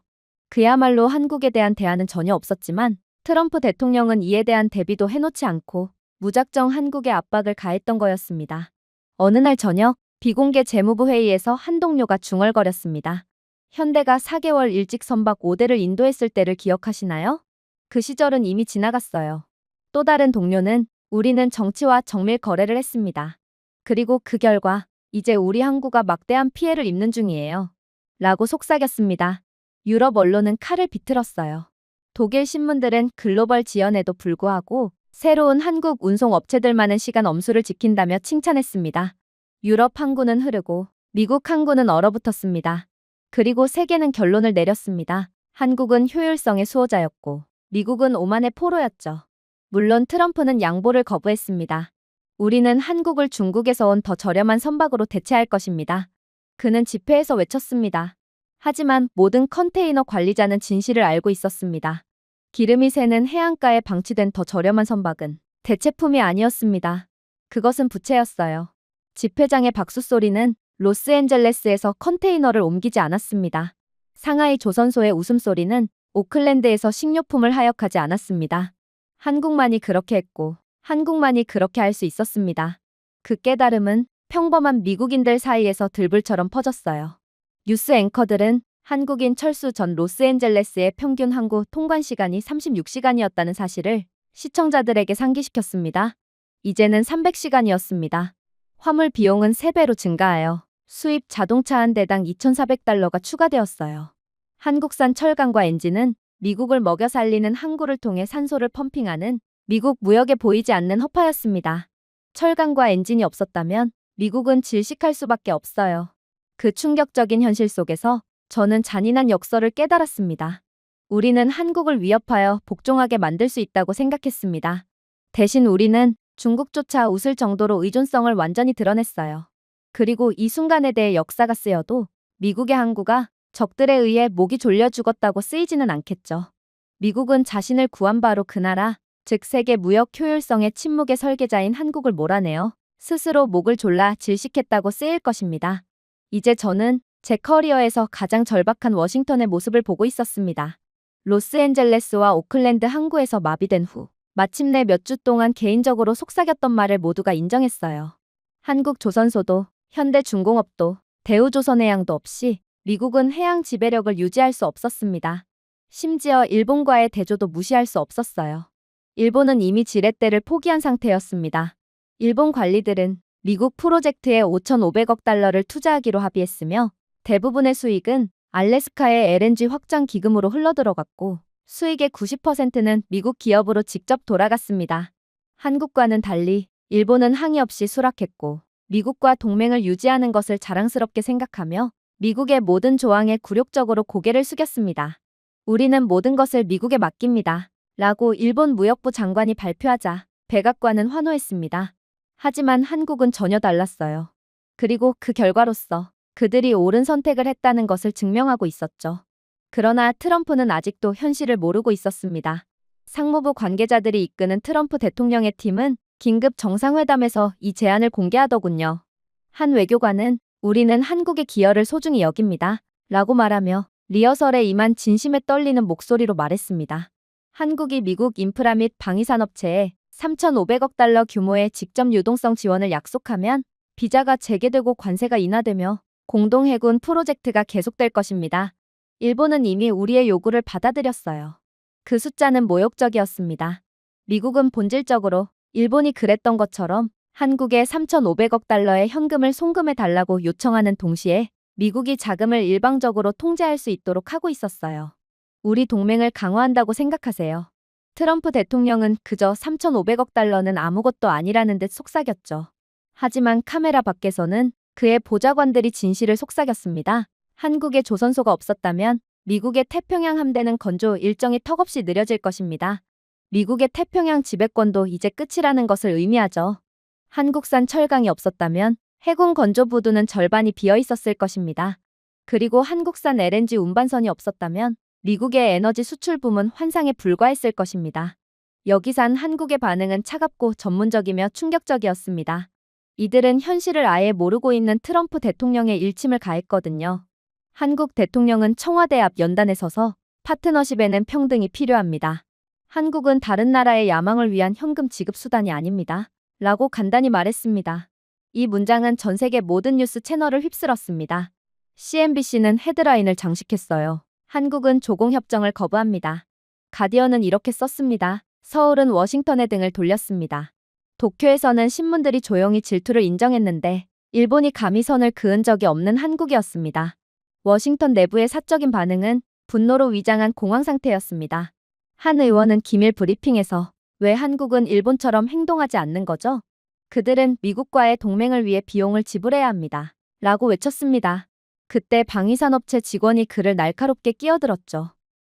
그야말로 한국에 대한 대안은 전혀 없었지만 트럼프 대통령은 이에 대한 대비도 해놓지 않고 무작정 한국에 압박을 가했던 거였습니다. 어느 날 저녁 비공개 재무부 회의에서 한 동료가 중얼거렸습니다. 현대가 4개월 일찍 선박 5대를 인도했을 때를 기억하시나요? 그 시절은 이미 지나갔어요. 또 다른 동료는 우리는 정치와 정밀 거래를 했습니다. 그리고 그 결과 이제 우리 항구가 막대한 피해를 입는 중이에요. 라고 속삭였습니다. 유럽 언론은 칼을 비틀었어요. 독일 신문들은 글로벌 지연에도 불구하고 새로운 한국 운송업체들 많은 시간 엄수를 지킨다며 칭찬했습니다. 유럽 항구는 흐르고 미국 항구는 얼어붙었습니다. 그리고 세계는 결론을 내렸습니다. 한국은 효율성의 수호자였고 미국은 오만의 포로였죠. 물론 트럼프는 양보를 거부했습니다. 우리는 한국을 중국에서 온 더 저렴한 선박으로 대체할 것입니다. 그는 집회에서 외쳤습니다. 하지만 모든 컨테이너 관리자는 진실을 알고 있었습니다. 기름이 새는 해안가에 방치된 더 저렴한 선박은 대체품이 아니었습니다. 그것은 부채였어요. 집회장의 박수 소리는 로스앤젤레스에서 컨테이너를 옮기지 않았습니다. 상하이 조선소의 웃음소리는 오클랜드에서 식료품을 하역하지 않았습니다. 한국만이 그렇게 했고 한국만이 그렇게 할 수 있었습니다. 그 깨달음은 평범한 미국인들 사이에서 들불처럼 퍼졌어요. 뉴스 앵커들은 한국인 철수 전 로스앤젤레스의 평균 항구 통관 시간이 36시간이었다는 사실을 시청자들에게 상기시켰습니다. 이제는 300시간이었습니다. 화물 비용은 3배로 증가하여 수입 자동차 한 대당 2,400달러가 추가되었어요. 한국산 철강과 엔진은 미국을 먹여 살리는 항구를 통해 산소를 펌핑하는 미국 무역에 보이지 않는 허파였습니다. 철강과 엔진이 없었다면 미국은 질식할 수밖에 없어요. 그 충격적인 현실 속에서 저는 잔인한 역설을 깨달았습니다. 우리는 한국을 위협하여 복종하게 만들 수 있다고 생각했습니다. 대신 우리는 중국조차 웃을 정도로 의존성을 완전히 드러냈어요. 그리고 이 순간에 대해 역사가 쓰여도 미국의 항구가 적들에 의해 목이 졸려 죽었다고 쓰이지는 않겠죠. 미국은 자신을 구한 바로 그 나라, 즉 세계 무역 효율성의 침묵의 설계자인 한국을 몰아내어 스스로 목을 졸라 질식했다고 쓰일 것입니다. 이제 저는 제 커리어에서 가장 절박한 워싱턴의 모습을 보고 있었습니다. 로스앤젤레스와 오클랜드 항구에서 마비된 후 마침내 몇 주 동안 개인적으로 속삭였던 말을 모두가 인정했어요. 한국 조선소도 현대중공업도 대우조선해양도 없이 미국은 해양 지배력을 유지할 수 없었습니다. 심지어 일본과의 대조도 무시할 수 없었어요. 일본은 이미 지렛대를 포기한 상태였습니다. 일본 관리들은 미국 프로젝트에 5,500억 달러를 투자하기로 합의했으며 대부분의 수익은 알래스카의 LNG 확장 기금으로 흘러들어갔고 수익의 90%는 미국 기업으로 직접 돌아갔습니다. 한국과는 달리 일본은 항의 없이 수락했고 미국과 동맹을 유지하는 것을 자랑스럽게 생각하며 미국의 모든 조항에 굴욕적으로 고개를 숙였습니다. 우리는 모든 것을 미국에 맡깁니다. 라고 일본 무역부 장관이 발표하자 백악관은 환호했습니다. 하지만 한국은 전혀 달랐어요. 그리고 그 결과로서 그들이 옳은 선택을 했다는 것을 증명하고 있었죠. 그러나 트럼프는 아직도 현실을 모르고 있었습니다. 상무부 관계자들이 이끄는 트럼프 대통령의 팀은 긴급 정상회담에서 이 제안을 공개하더군요. 한 외교관은 우리는 한국의 기여를 소중히 여깁니다. 라고 말하며 리허설에 임한 진심에 떨리는 목소리로 말했습니다. 한국이 미국 인프라 및 방위산업체에 3,500억 달러 규모의 직접 유동성 지원을 약속하면 비자가 재개되고 관세가 인하되며 공동해군 프로젝트가 계속될 것입니다. 일본은 이미 우리의 요구를 받아들였어요. 그 숫자는 모욕적이었습니다. 미국은 본질적으로 일본이 그랬던 것처럼 한국에 3,500억 달러의 현금을 송금해달라고 요청하는 동시에 미국이 자금을 일방적으로 통제할 수 있도록 하고 있었어요. 우리 동맹을 강화한다고 생각하세요. 트럼프 대통령은 그저 3,500억 달러는 아무것도 아니라는 듯 속삭였죠. 하지만 카메라 밖에서는 그의 보좌관들이 진실을 속삭였습니다. 한국에 조선소가 없었다면 미국의 태평양 함대는 건조 일정이 턱없이 느려질 것입니다. 미국의 태평양 지배권도 이제 끝이라는 것을 의미하죠. 한국산 철강이 없었다면 해군 건조부두는 절반이 비어 있었을 것입니다. 그리고 한국산 LNG 운반선이 없었다면 미국의 에너지 수출붐은 환상에 불과했을 것입니다. 여기산 한국의 반응은 차갑고 전문적이며 충격적이었습니다. 이들은 현실을 아예 모르고 있는 트럼프 대통령의 일침을 가했거든요. 한국 대통령은 청와대 앞 연단에 서서 파트너십에는 평등이 필요합니다. 한국은 다른 나라의 야망을 위한 현금 지급 수단이 아닙니다. 라고 간단히 말했습니다. 이 문장은 전 세계 모든 뉴스 채널을 휩쓸었습니다. CNBC는 헤드라인을 장식했어요. 한국은 조공협정을 거부합니다. 가디언은 이렇게 썼습니다. 서울은 워싱턴에 등을 돌렸습니다. 도쿄에서는 신문들이 조용히 질투를 인정했는데 일본이 감히 선을 그은 적이 없는 한국이었습니다. 워싱턴 내부의 사적인 반응은 분노로 위장한 공황 상태였습니다. 한 의원은 기밀 브리핑에서 왜 한국은 일본처럼 행동하지 않는 거죠? 그들은 미국과의 동맹을 위해 비용을 지불해야 합니다. 라고 외쳤습니다. 그때 방위산업체 직원이 그를 날카롭게 끼어들었죠.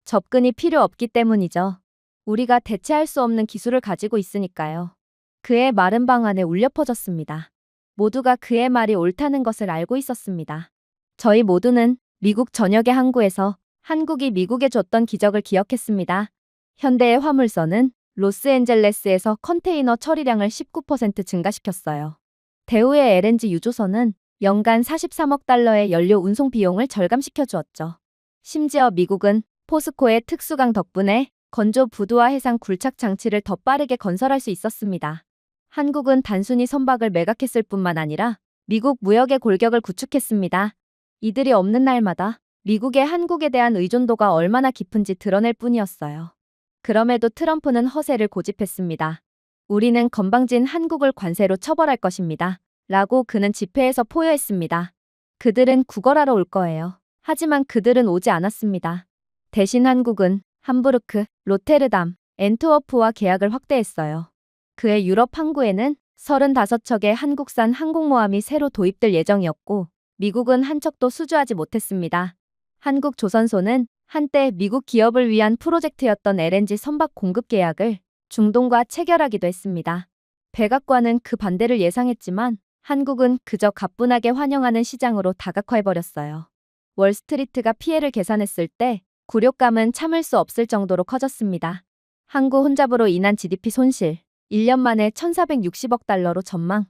접근이 필요 없기 때문이죠. 우리가 대체할 수 없는 기술을 가지고 있으니까요. 그의 말은 방 안에 울려 퍼졌습니다. 모두가 그의 말이 옳다는 것을 알고 있었습니다. 저희 모두는 미국 전역의 항구에서 한국이 미국에 줬던 기적을 기억했습니다. 현대의 화물선은 로스앤젤레스에서 컨테이너 처리량을 19% 증가시켰어요. 대우의 LNG 유조선은 연간 43억 달러의 연료 운송 비용을 절감시켜 주었죠. 심지어 미국은 포스코의 특수강 덕분에 건조 부두와 해상 굴착 장치를 더 빠르게 건설할 수 있었습니다. 한국은 단순히 선박을 매각했을 뿐만 아니라 미국 무역의 골격을 구축했습니다. 이들이 없는 날마다 미국의 한국에 대한 의존도가 얼마나 깊은지 드러낼 뿐이었어요. 그럼에도 트럼프는 허세를 고집했습니다. 우리는 건방진 한국을 관세로 처벌할 것입니다. 라고 그는 집회에서 포효했습니다. 그들은 구걸하러 올 거예요. 하지만 그들은 오지 않았습니다. 대신 한국은 함부르크, 로테르담, 앤트워프와 계약을 확대했어요. 그의 유럽 항구에는 35척의 한국산 항공모함이 새로 도입될 예정이었고 미국은 한 척도 수주하지 못했습니다. 한국조선소는 한때 미국 기업을 위한 프로젝트였던 LNG 선박 공급 계약을 중동과 체결하기도 했습니다. 백악관은 그 반대를 예상했지만 한국은 그저 가뿐하게 환영하는 시장으로 다각화해버렸어요. 월스트리트가 피해를 계산했을 때 굴욕감은 참을 수 없을 정도로 커졌습니다. 항구 혼잡으로 인한 GDP 손실, 1년 만에 1,460억 달러로 전망,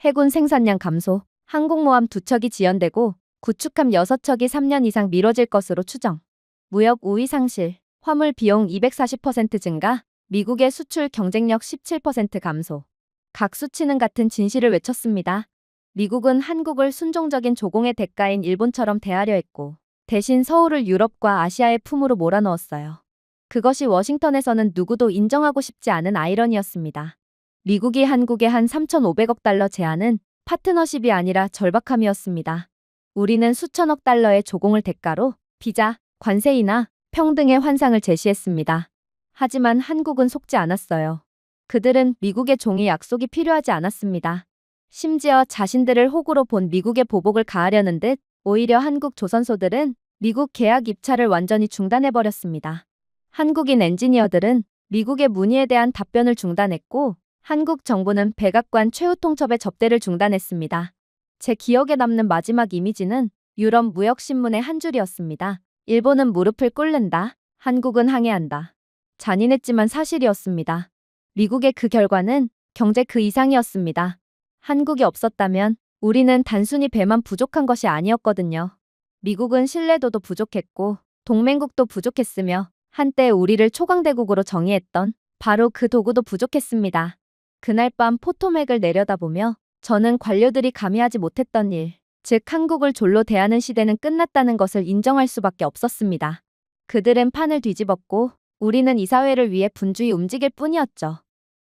해군 생산량 감소, 항공모함 2척이 지연되고 구축함 6척이 3년 이상 미뤄질 것으로 추정, 무역 우위 상실, 화물 비용 240% 증가, 미국의 수출 경쟁력 17% 감소. 각 수치는 같은 진실을 외쳤습니다. 미국은 한국을 순종적인 조공의 대가인 일본처럼 대하려 했고 대신 서울을 유럽과 아시아의 품으로 몰아넣었어요. 그것이 워싱턴에서는 누구도 인정하고 싶지 않은 아이러니였습니다. 미국이 한국에 한 3,500억 달러 제안은 파트너십이 아니라 절박함이었습니다. 우리는 수천억 달러의 조공을 대가로 비자, 관세 인하, 평등의 환상을 제시했습니다. 하지만 한국은 속지 않았어요. 그들은 미국의 종이 약속이 필요하지 않았습니다. 심지어 자신들을 호구로 본 미국의 보복을 가하려는 듯 오히려 한국 조선소들은 미국 계약 입찰을 완전히 중단해버렸습니다. 한국인 엔지니어들은 미국의 문의에 대한 답변을 중단했고 한국 정부는 백악관 최후통첩의 접대를 중단했습니다. 제 기억에 남는 마지막 이미지는 유럽 무역신문의 한 줄이었습니다. 일본은 무릎을 꿇는다. 한국은 항해한다. 잔인했지만 사실이었습니다. 미국의 그 결과는 경제 그 이상이었습니다. 한국이 없었다면 우리는 단순히 배만 부족한 것이 아니었거든요. 미국은 신뢰도도 부족했고 동맹국도 부족했으며 한때 우리를 초강대국으로 정의했던 바로 그 도구도 부족했습니다. 그날 밤 포토맥을 내려다보며 저는 관료들이 감히 하지 못했던 일, 즉 한국을 졸로 대하는 시대는 끝났다는 것을 인정할 수밖에 없었습니다. 그들은 판을 뒤집었고 우리는 이 사회를 위해 분주히 움직일 뿐이었죠.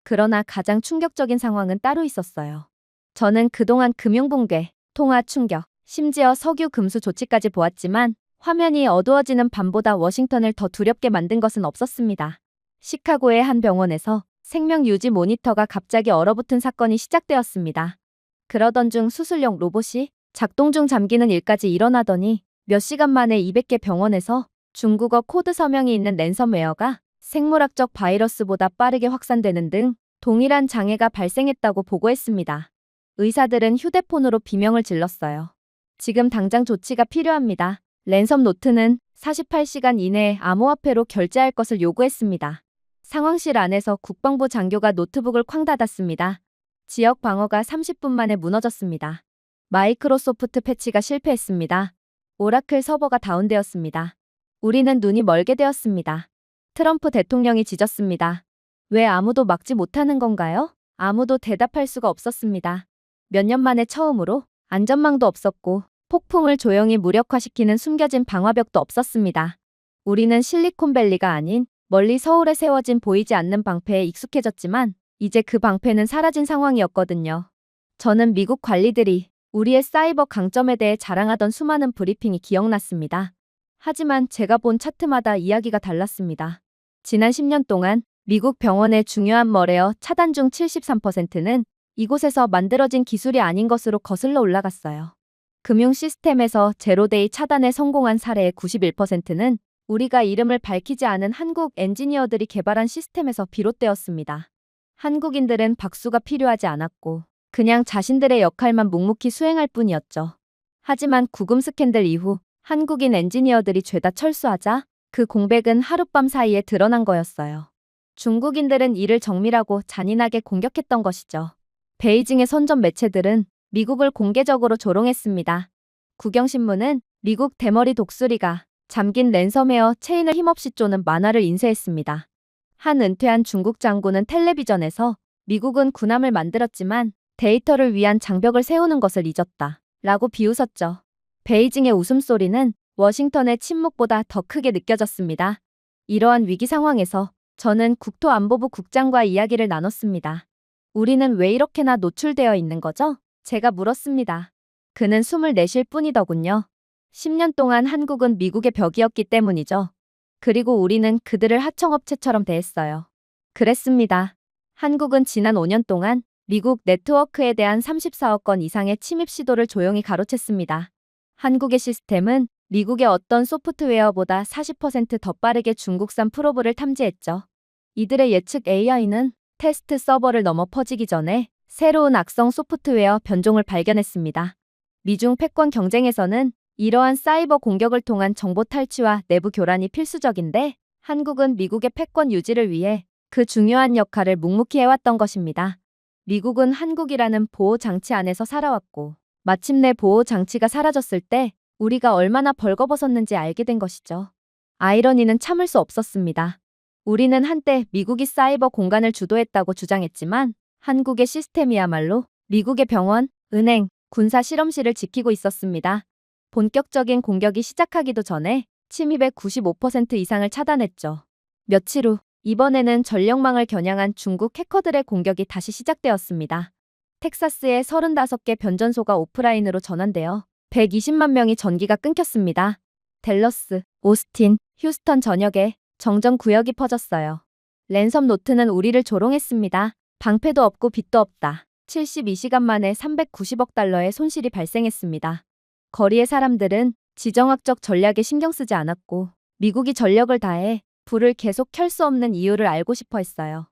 그러나 가장 충격적인 상황은 따로 있었어요. 저는 그동안 금융붕괴, 통화 충격, 심지어 석유 금수 조치까지 보았지만 화면이 어두워지는 밤보다 워싱턴을 더 두렵게 만든 것은 없었습니다. 시카고의 한 병원에서 생명 유지 모니터가 갑자기 얼어붙은 사건이 시작되었습니다. 그러던 중 수술용 로봇이 작동 중 잠기는 일까지 일어나더니 몇 시간 만에 200개 병원에서 중국어 코드 서명이 있는 랜섬웨어가 생물학적 바이러스보다 빠르게 확산되는 등 동일한 장애가 발생했다고 보고했습니다. 의사들은 휴대폰으로 비명을 질렀어요. 지금 당장 조치가 필요합니다. 랜섬 노트는 48시간 이내에 암호화폐로 결제할 것을 요구했습니다. 상황실 안에서 국방부 장교가 노트북을 쾅 닫았습니다. 지역 방어가 30분 만에 무너졌습니다. 마이크로소프트 패치가 실패했습니다. 오라클 서버가 다운되었습니다. 우리는 눈이 멀게 되었습니다. 트럼프 대통령이 짖었습니다. 왜 아무도 막지 못하는 건가요? 아무도 대답할 수가 없었습니다. 몇 년 만에 처음으로 안전망도 없었고 폭풍을 조용히 무력화시키는 숨겨진 방화벽도 없었습니다. 우리는 실리콘밸리가 아닌 멀리 서울에 세워진 보이지 않는 방패에 익숙해졌지만 이제 그 방패는 사라진 상황이었거든요. 저는 미국 관리들이 우리의 사이버 강점에 대해 자랑하던 수많은 브리핑이 기억났습니다. 하지만 제가 본 차트마다 이야기가 달랐습니다. 지난 10년 동안 미국 병원의 중요한 멀웨어 차단 중 73%는 이곳에서 만들어진 기술이 아닌 것으로 거슬러 올라갔어요. 금융 시스템에서 제로데이 차단에 성공한 사례의 91%는 우리가 이름을 밝히지 않은 한국 엔지니어들이 개발한 시스템에서 비롯되었습니다. 한국인들은 박수가 필요하지 않았고 그냥 자신들의 역할만 묵묵히 수행할 뿐이었죠. 하지만 구금 스캔들 이후 한국인 엔지니어들이 죄다 철수하자 그 공백은 하룻밤 사이에 드러난 거였어요. 중국인들은 이를 정밀하고 잔인하게 공격했던 것이죠. 베이징의 선전 매체들은 미국을 공개적으로 조롱했습니다. 국영신문은 미국 대머리 독수리가 잠긴 랜섬웨어 체인을 힘없이 쪼는 만화를 인쇄했습니다. 한 은퇴한 중국 장군은 텔레비전에서 미국은 군함을 만들었지만 데이터를 위한 장벽을 세우는 것을 잊었다 라고 비웃었죠. 베이징의 웃음소리는 워싱턴의 침묵보다 더 크게 느껴졌습니다. 이러한 위기 상황에서 저는 국토안보부 국장과 이야기를 나눴습니다. 우리는 왜 이렇게나 노출되어 있는 거죠? 제가 물었습니다. 그는 숨을 내쉴 뿐이더군요. 10년 동안 한국은 미국의 벽이었기 때문이죠. 그리고 우리는 그들을 하청업체처럼 대했어요. 그랬습니다. 한국은 지난 5년 동안 미국 네트워크에 대한 34억 건 이상의 침입 시도를 조용히 가로챘습니다. 한국의 시스템은 미국의 어떤 소프트웨어보다 40% 더 빠르게 중국산 프로브를 탐지했죠. 이들의 예측 AI는 테스트 서버를 넘어 퍼지기 전에 새로운 악성 소프트웨어 변종을 발견했습니다. 미중 패권 경쟁에서는 이러한 사이버 공격을 통한 정보 탈취와 내부 교란이 필수적인데 한국은 미국의 패권 유지를 위해 그 중요한 역할을 묵묵히 해왔던 것입니다. 미국은 한국이라는 보호 장치 안에서 살아왔고 마침내 보호 장치가 사라졌을 때 우리가 얼마나 벌거벗었는지 알게 된 것이죠. 아이러니는 참을 수 없었습니다. 우리는 한때 미국이 사이버 공간을 주도했다고 주장했지만 한국의 시스템이야말로 미국의 병원, 은행, 군사 실험실을 지키고 있었습니다. 본격적인 공격이 시작하기도 전에 침입의 95% 이상을 차단했죠. 며칠 후 이번에는 전력망을 겨냥한 중국 해커들의 공격이 다시 시작되었습니다. 텍사스의 35개 변전소가 오프라인으로 전환되어 120만 명이 전기가 끊겼습니다. 댈러스, 오스틴, 휴스턴 전역에 정전구역이 퍼졌어요. 랜섬 노트는 우리를 조롱했습니다. 방패도 없고 빛도 없다. 72시간 만에 390억 달러의 손실이 발생했습니다. 거리의 사람들은 지정학적 전략에 신경 쓰지 않았고 미국이 전력을 다해 불을 계속 켤 수 없는 이유를 알고 싶어 했어요.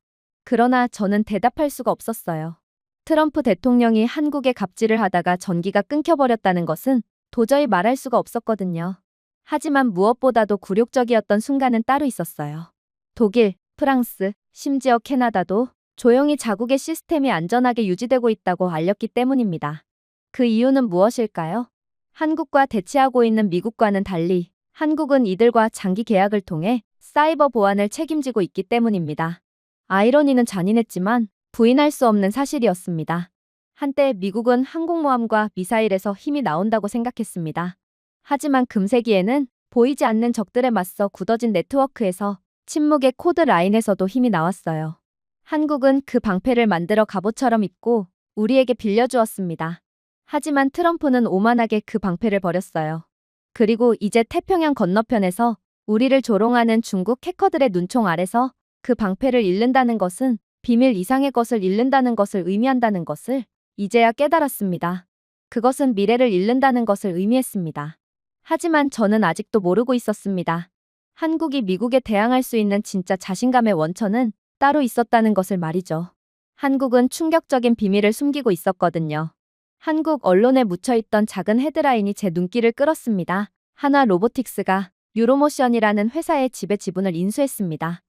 그러나 저는 대답할 수가 없었어요. 트럼프 대통령이 한국에 갑질을 하다가 전기가 끊겨버렸다는 것은 도저히 말할 수가 없었거든요. 하지만 무엇보다도 굴욕적이었던 순간은 따로 있었어요. 독일, 프랑스, 심지어 캐나다도 조용히 자국의 시스템이 안전하게 유지되고 있다고 알렸기 때문입니다. 그 이유는 무엇일까요? 한국과 대치하고 있는 미국과는 달리 한국은 이들과 장기 계약을 통해 사이버 보안을 책임지고 있기 때문입니다. 아이러니는 잔인했지만 부인할 수 없는 사실이었습니다. 한때 미국은 항공모함과 미사일에서 힘이 나온다고 생각했습니다. 하지만 금세기에는 보이지 않는 적들에 맞서 굳어진 네트워크에서 침묵의 코드 라인에서도 힘이 나왔어요. 한국은 그 방패를 만들어 갑옷처럼 입고 우리에게 빌려주었습니다. 하지만 트럼프는 오만하게 그 방패를 버렸어요. 그리고 이제 태평양 건너편에서 우리를 조롱하는 중국 해커들의 눈총 아래서 그 방패를 잃는다는 것은 비밀 이상의 것을 잃는다는 것을 의미한다는 것을 이제야 깨달았습니다. 그것은 미래를 잃는다는 것을 의미했습니다. 하지만 저는 아직도 모르고 있었습니다. 한국이 미국에 대항할 수 있는 진짜 자신감의 원천은 따로 있었다는 것을 말이죠. 한국은 충격적인 비밀을 숨기고 있었거든요. 한국 언론에 묻혀있던 작은 헤드라인이 제 눈길을 끌었습니다. 한화 로보틱스가 뉴로모션이라는 회사의 지배 지분을 인수했습니다.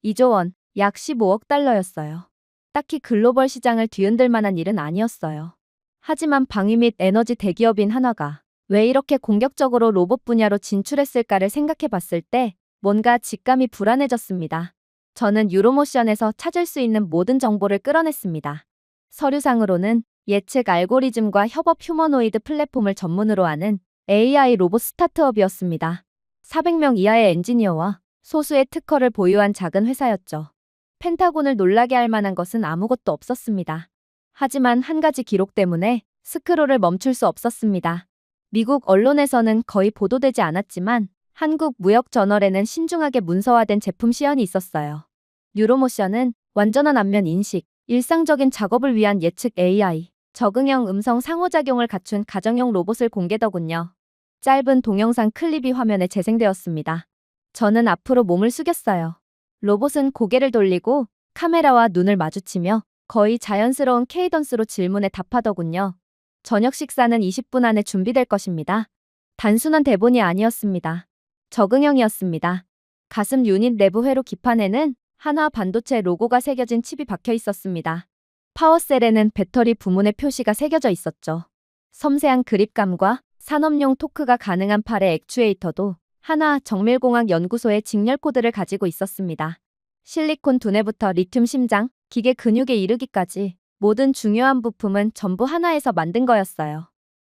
2조 원, 약 15억 달러였어요. 딱히 글로벌 시장을 뒤흔들 만한 일은 아니었어요. 하지만 방위 및 에너지 대기업인 한화가 왜 이렇게 공격적으로 로봇 분야로 진출했을까를 생각해 봤을 때 뭔가 직감이 불안해졌습니다. 저는 유로모션에서 찾을 수 있는 모든 정보를 끌어냈습니다. 서류상으로는 예측 알고리즘과 협업 휴머노이드 플랫폼을 전문으로 하는 AI 로봇 스타트업이었습니다. 400명 이하의 엔지니어와 소수의 특허를 보유한 작은 회사였죠. 펜타곤을 놀라게 할 만한 것은 아무것도 없었습니다. 하지만 한 가지 기록 때문에 스크롤을 멈출 수 없었습니다. 미국 언론에서는 거의 보도되지 않았지만 한국 무역저널에는 신중하게 문서화된 제품 시연이 있었어요. 뉴로모션은 완전한 안면 인식, 일상적인 작업을 위한 예측 AI, 적응형 음성 상호작용을 갖춘 가정용 로봇을 공개더군요. 짧은 동영상 클립이 화면에 재생되었습니다. 저는 앞으로 몸을 숙였어요. 로봇은 고개를 돌리고 카메라와 눈을 마주치며 거의 자연스러운 케이던스로 질문에 답하더군요. 저녁 식사는 20분 안에 준비될 것입니다. 단순한 대본이 아니었습니다. 적응형이었습니다. 가슴 유닛 내부 회로 기판에는 한화 반도체 로고가 새겨진 칩이 박혀 있었습니다. 파워셀에는 배터리 부문의 표시가 새겨져 있었죠. 섬세한 그립감과 산업용 토크가 가능한 팔의 액추에이터도 한화 정밀공학 연구소의 직렬 코드를 가지고 있었습니다. 실리콘 두뇌부터 리튬 심장, 기계 근육에 이르기까지 모든 중요한 부품은 전부 한화에서 만든 거였어요.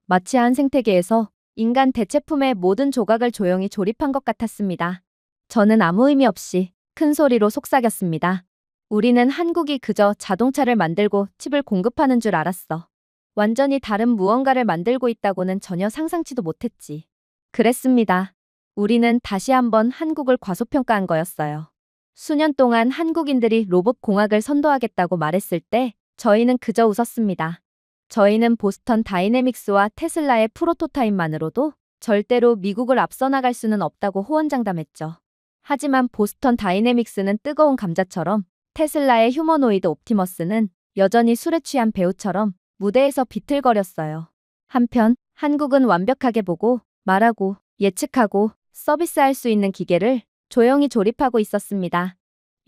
마치 한 생태계에서 인간 대체품의 모든 조각을 조용히 조립한 것 같았습니다. 저는 아무 의미 없이 큰 소리로 속삭였습니다. 우리는 한국이 그저 자동차를 만들고 칩을 공급하는 줄 알았어. 완전히 다른 무언가를 만들고 있다고는 전혀 상상치도 못했지. 그랬습니다. 우리는 다시 한번 한국을 과소평가한 거였어요. 수년 동안 한국인들이 로봇 공학을 선도하겠다고 말했을 때 저희는 그저 웃었습니다. 저희는 보스턴 다이내믹스와 테슬라의 프로토타입만으로도 절대로 미국을 앞서 나갈 수는 없다고 호언장담했죠. 하지만 보스턴 다이내믹스는 뜨거운 감자처럼 테슬라의 휴머노이드 옵티머스는 여전히 술에 취한 배우처럼 무대에서 비틀거렸어요. 한편 한국은 완벽하게 보고 말하고 예측하고 서비스할 수 있는 기계를 조용히 조립하고 있었습니다.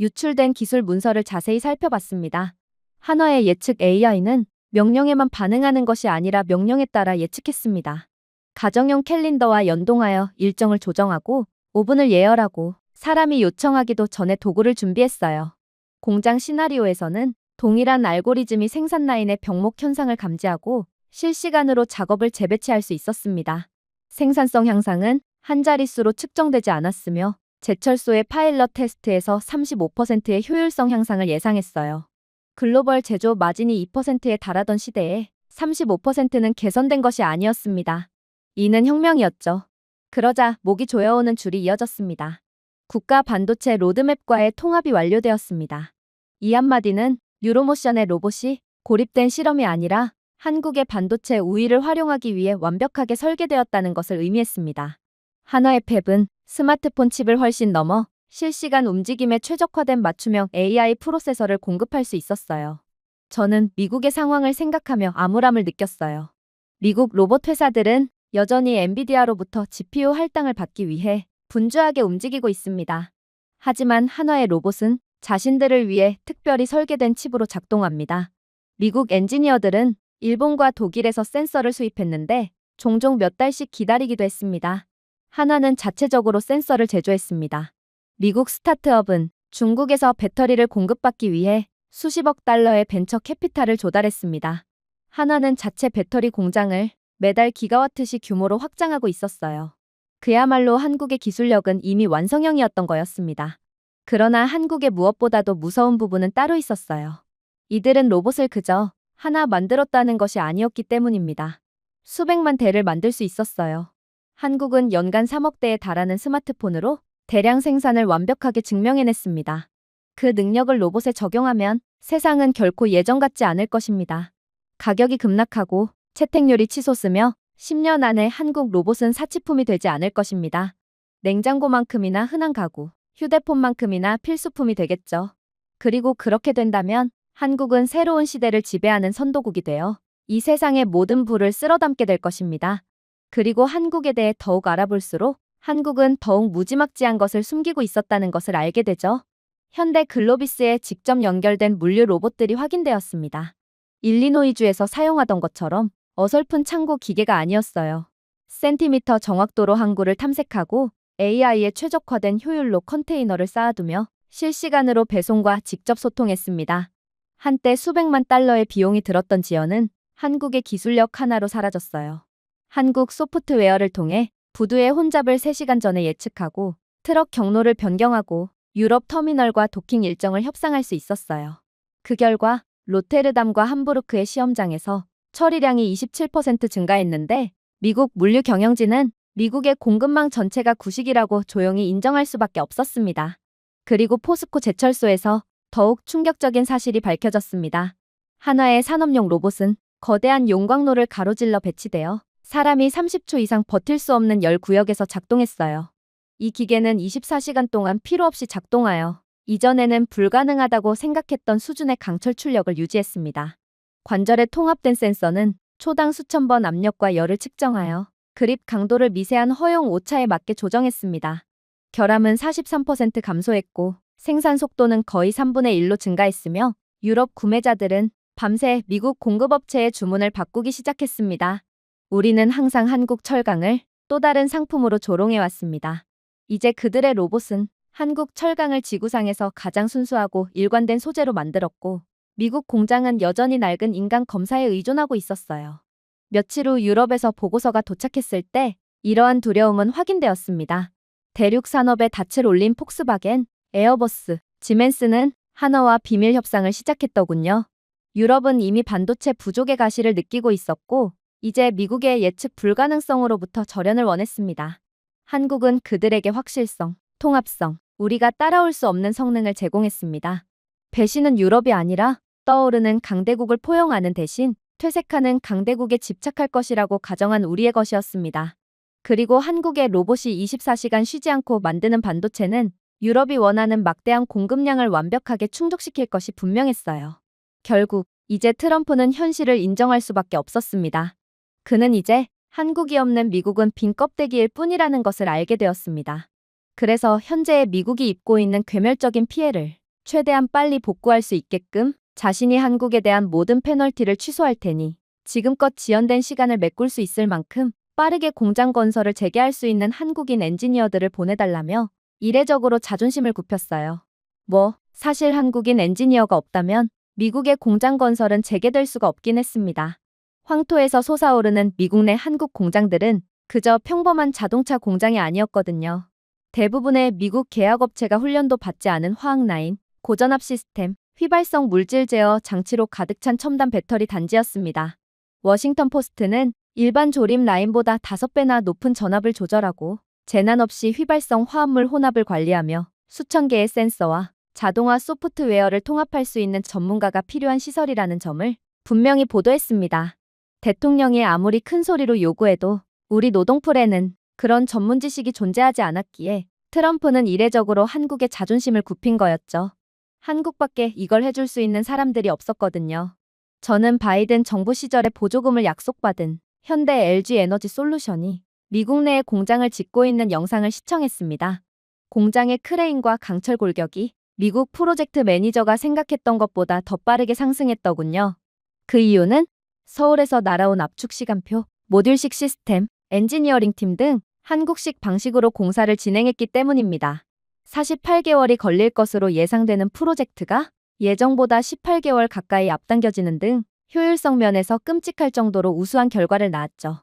유출된 기술 문서를 자세히 살펴봤습니다. 한화의 예측 AI는 명령에만 반응하는 것이 아니라 명령에 따라 예측했습니다. 가정용 캘린더와 연동하여 일정을 조정하고 오븐을 예열하고 사람이 요청하기도 전에 도구를 준비했어요. 공장 시나리오에서는 동일한 알고리즘이 생산 라인의 병목 현상을 감지하고 실시간으로 작업을 재배치할 수 있었습니다. 생산성 향상은 한 자릿수로 측정되지 않았으며 제철소의 파일럿 테스트에서 35%의 효율성 향상을 예상했어요. 글로벌 제조 마진이 2%에 달하던 시대에 35%는 개선된 것이 아니었습니다. 이는 혁명이었죠. 그러자 목이 조여오는 줄이 이어졌습니다. 국가 반도체 로드맵과의 통합이 완료되었습니다. 이 한마디는 뉴로모션의 로봇이 고립된 실험이 아니라 한국의 반도체 우위를 활용하기 위해 완벽하게 설계되었다는 것을 의미했습니다. 한화의 팹은 스마트폰 칩을 훨씬 넘어 실시간 움직임에 최적화된 맞춤형 AI 프로세서를 공급할 수 있었어요. 저는 미국의 상황을 생각하며 암울함을 느꼈어요. 미국 로봇 회사들은 여전히 엔비디아로부터 GPU 할당을 받기 위해 분주하게 움직이고 있습니다. 하지만 한화의 로봇은 자신들을 위해 특별히 설계된 칩으로 작동합니다. 미국 엔지니어들은 일본과 독일에서 센서를 수입했는데 종종 몇 달씩 기다리기도 했습니다. 한화는 자체적으로 센서를 제조했습니다. 미국 스타트업은 중국에서 배터리를 공급받기 위해 수십억 달러의 벤처 캐피탈을 조달했습니다. 한화는 자체 배터리 공장을 매달 기가와트시 규모로 확장하고 있었어요. 그야말로 한국의 기술력은 이미 완성형이었던 거였습니다. 그러나 한국의 무엇보다도 무서운 부분은 따로 있었어요. 이들은 로봇을 그저 하나 만들었다는 것이 아니었기 때문입니다. 수백만 대를 만들 수 있었어요. 한국은 연간 3억 대에 달하는 스마트폰으로 대량 생산을 완벽하게 증명해냈습니다. 그 능력을 로봇에 적용하면 세상은 결코 예전 같지 않을 것입니다. 가격이 급락하고 채택률이 치솟으며 10년 안에 한국 로봇은 사치품이 되지 않을 것입니다. 냉장고만큼이나 흔한 가구, 휴대폰만큼이나 필수품이 되겠죠. 그리고 그렇게 된다면 한국은 새로운 시대를 지배하는 선도국이 되어 이 세상의 모든 부를 쓸어담게 될 것입니다. 그리고 한국에 대해 더욱 알아볼수록 한국은 더욱 무지막지한 것을 숨기고 있었다는 것을 알게 되죠. 현대 글로비스에 직접 연결된 물류 로봇들이 확인되었습니다. 일리노이주에서 사용하던 것처럼 어설픈 창고 기계가 아니었어요. 센티미터 정확도로 항구를 탐색하고 AI에 최적화된 효율로 컨테이너를 쌓아두며 실시간으로 배송과 직접 소통했습니다. 한때 수백만 달러의 비용이 들었던 지연은 한국의 기술력 하나로 사라졌어요. 한국 소프트웨어를 통해 부두의 혼잡을 3시간 전에 예측하고 트럭 경로를 변경하고 유럽 터미널과 도킹 일정을 협상할 수 있었어요. 그 결과 로테르담과 함부르크의 시험장에서 처리량이 27% 증가했는데 미국 물류 경영진은 미국의 공급망 전체가 구식이라고 조용히 인정할 수밖에 없었습니다. 그리고 포스코 제철소에서 더욱 충격적인 사실이 밝혀졌습니다. 한화의 산업용 로봇은 거대한 용광로를 가로질러 배치되어 사람이 30초 이상 버틸 수 없는 열 구역에서 작동했어요. 이 기계는 24시간 동안 피로 없이 작동하여 이전에는 불가능하다고 생각했던 수준의 강철 출력을 유지했습니다. 관절에 통합된 센서는 초당 수천 번 압력과 열을 측정하여 그립 강도를 미세한 허용 오차에 맞게 조정했습니다. 결함은 43% 감소했고 생산 속도는 거의 3분의 1로 증가했으며 유럽 구매자들은 밤새 미국 공급업체의 주문을 바꾸기 시작했습니다. 우리는 항상 한국 철강을 또 다른 상품으로 조롱해왔습니다. 이제 그들의 로봇은 한국 철강을 지구상에서 가장 순수하고 일관된 소재로 만들었고 미국 공장은 여전히 낡은 인간 검사에 의존하고 있었어요. 며칠 후 유럽에서 보고서가 도착했을 때 이러한 두려움은 확인되었습니다. 대륙 산업에 닻을 올린 폭스바겐, 에어버스, 지멘스는 한화와 비밀 협상을 시작했더군요. 유럽은 이미 반도체 부족의 가시를 느끼고 있었고 이제 미국의 예측 불가능성으로부터 절연을 원했습니다. 한국은 그들에게 확실성, 통합성, 우리가 따라올 수 없는 성능을 제공했습니다. 배신은 유럽이 아니라 떠오르는 강대국을 포용하는 대신 퇴색하는 강대국에 집착할 것이라고 가정한 우리의 것이었습니다. 그리고 한국의 로봇이 24시간 쉬지 않고 만드는 반도체는 유럽이 원하는 막대한 공급량을 완벽하게 충족시킬 것이 분명했어요. 결국 이제 트럼프는 현실을 인정할 수밖에 없었습니다. 그는 이제 한국이 없는 미국은 빈 껍데기일 뿐이라는 것을 알게 되었습니다. 그래서 현재의 미국이 입고 있는 괴멸적인 피해를 최대한 빨리 복구할 수 있게끔 자신이 한국에 대한 모든 페널티를 취소할 테니 지금껏 지연된 시간을 메꿀 수 있을 만큼 빠르게 공장 건설을 재개할 수 있는 한국인 엔지니어들을 보내달라며 이례적으로 자존심을 굽혔어요. 사실 한국인 엔지니어가 없다면 미국의 공장 건설은 재개될 수가 없긴 했습니다. 황토에서 솟아오르는 미국 내 한국 공장들은 그저 평범한 자동차 공장이 아니었거든요. 대부분의 미국 계약업체가 훈련도 받지 않은 화학라인, 고전압 시스템, 휘발성 물질 제어 장치로 가득 찬 첨단 배터리 단지였습니다. 워싱턴 포스트는 일반 조립 라인보다 5배나 높은 전압을 조절하고 재난 없이 휘발성 화합물 혼합을 관리하며 수천 개의 센서와 자동화 소프트웨어를 통합할 수 있는 전문가가 필요한 시설이라는 점을 분명히 보도했습니다. 대통령이 아무리 큰 소리로 요구해도 우리 노동풀에는 그런 전문 지식이 존재하지 않았기에 트럼프는 이례적으로 한국의 자존심을 굽힌 거였죠. 한국밖에 이걸 해줄 수 있는 사람들이 없었거든요. 저는 바이든 정부 시절에 보조금을 약속받은 현대 LG 에너지 솔루션이 미국 내에 공장을 짓고 있는 영상을 시청했습니다. 공장의 크레인과 강철 골격이 미국 프로젝트 매니저가 생각했던 것보다 더 빠르게 상승했더군요. 그 이유는 서울에서 날아온 압축 시간표, 모듈식 시스템, 엔지니어링 팀 등 한국식 방식으로 공사를 진행했기 때문입니다. 48개월이 걸릴 것으로 예상되는 프로젝트가 예정보다 18개월 가까이 앞당겨지는 등 효율성 면에서 끔찍할 정도로 우수한 결과를 낳았죠.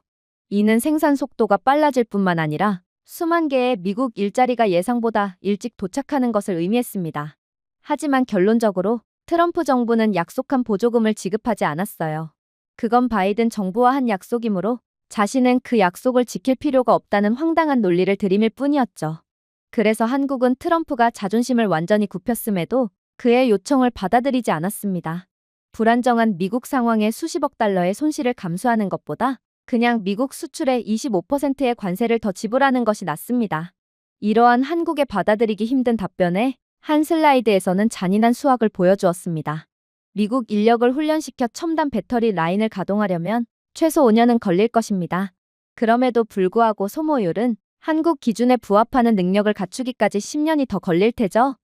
이는 생산 속도가 빨라질 뿐만 아니라 수만 개의 미국 일자리가 예상보다 일찍 도착하는 것을 의미했습니다. 하지만 결론적으로 트럼프 정부는 약속한 보조금을 지급하지 않았어요. 그건 바이든 정부와 한 약속이므로 자신은 그 약속을 지킬 필요가 없다는 황당한 논리를 들이밀 뿐이었죠. 그래서 한국은 트럼프가 자존심을 완전히 굽혔음에도 그의 요청을 받아들이지 않았습니다. 불안정한 미국 상황에 수십억 달러의 손실을 감수하는 것보다 그냥 미국 수출의 25%의 관세를 더 지불하는 것이 낫습니다. 이러한 한국의 받아들이기 힘든 답변에 한 슬라이드에서는 잔인한 수학을 보여주었습니다. 미국 인력을 훈련시켜 첨단 배터리 라인을 가동하려면 최소 5년은 걸릴 것입니다. 그럼에도 불구하고 소모율은 한국 기준에 부합하는 능력을 갖추기까지 10년이 더 걸릴 테죠.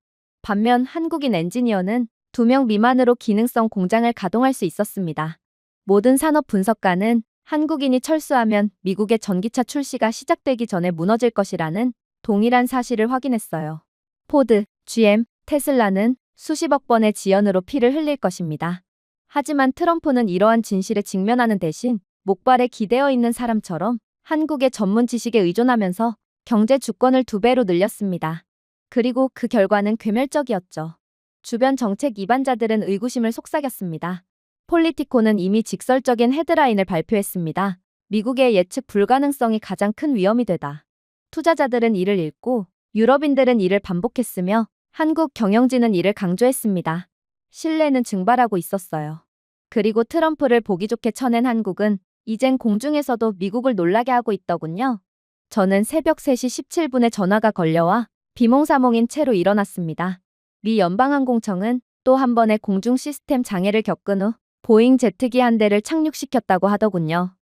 반면 한국인 엔지니어는 2명 미만으로 기능성 공장을 가동할 수 있었습니다. 모든 산업 분석가는 한국인이 철수하면 미국의 전기차 출시가 시작되기 전에 무너질 것이라는 동일한 사실을 확인했어요. 포드, GM, 테슬라는 수십억 번의 지연으로 피를 흘릴 것입니다. 하지만 트럼프는 이러한 진실에 직면하는 대신 목발에 기대어 있는 사람처럼 한국의 전문 지식에 의존하면서 경제 주권을 2배로 늘렸습니다. 그리고 그 결과는 괴멸적이었죠. 주변 정책 이반자들은 의구심을 속삭였습니다. 폴리티코는 이미 직설적인 헤드라인을 발표했습니다. 미국의 예측 불가능성이 가장 큰 위험이 되다. 투자자들은 이를 읽고 유럽인들은 이를 반복했으며 한국 경영진은 이를 강조했습니다. 신뢰는 증발하고 있었어요. 그리고 트럼프를 보기 좋게 쳐낸 한국은 이젠 공중에서도 미국을 놀라게 하고 있더군요. 저는 새벽 3시 17분에 전화가 걸려와 비몽사몽인 채로 일어났습니다. 미 연방항공청은 또 한 번의 공중 시스템 장애를 겪은 후 보잉 제트기 한 대를 착륙시켰다고 하더군요.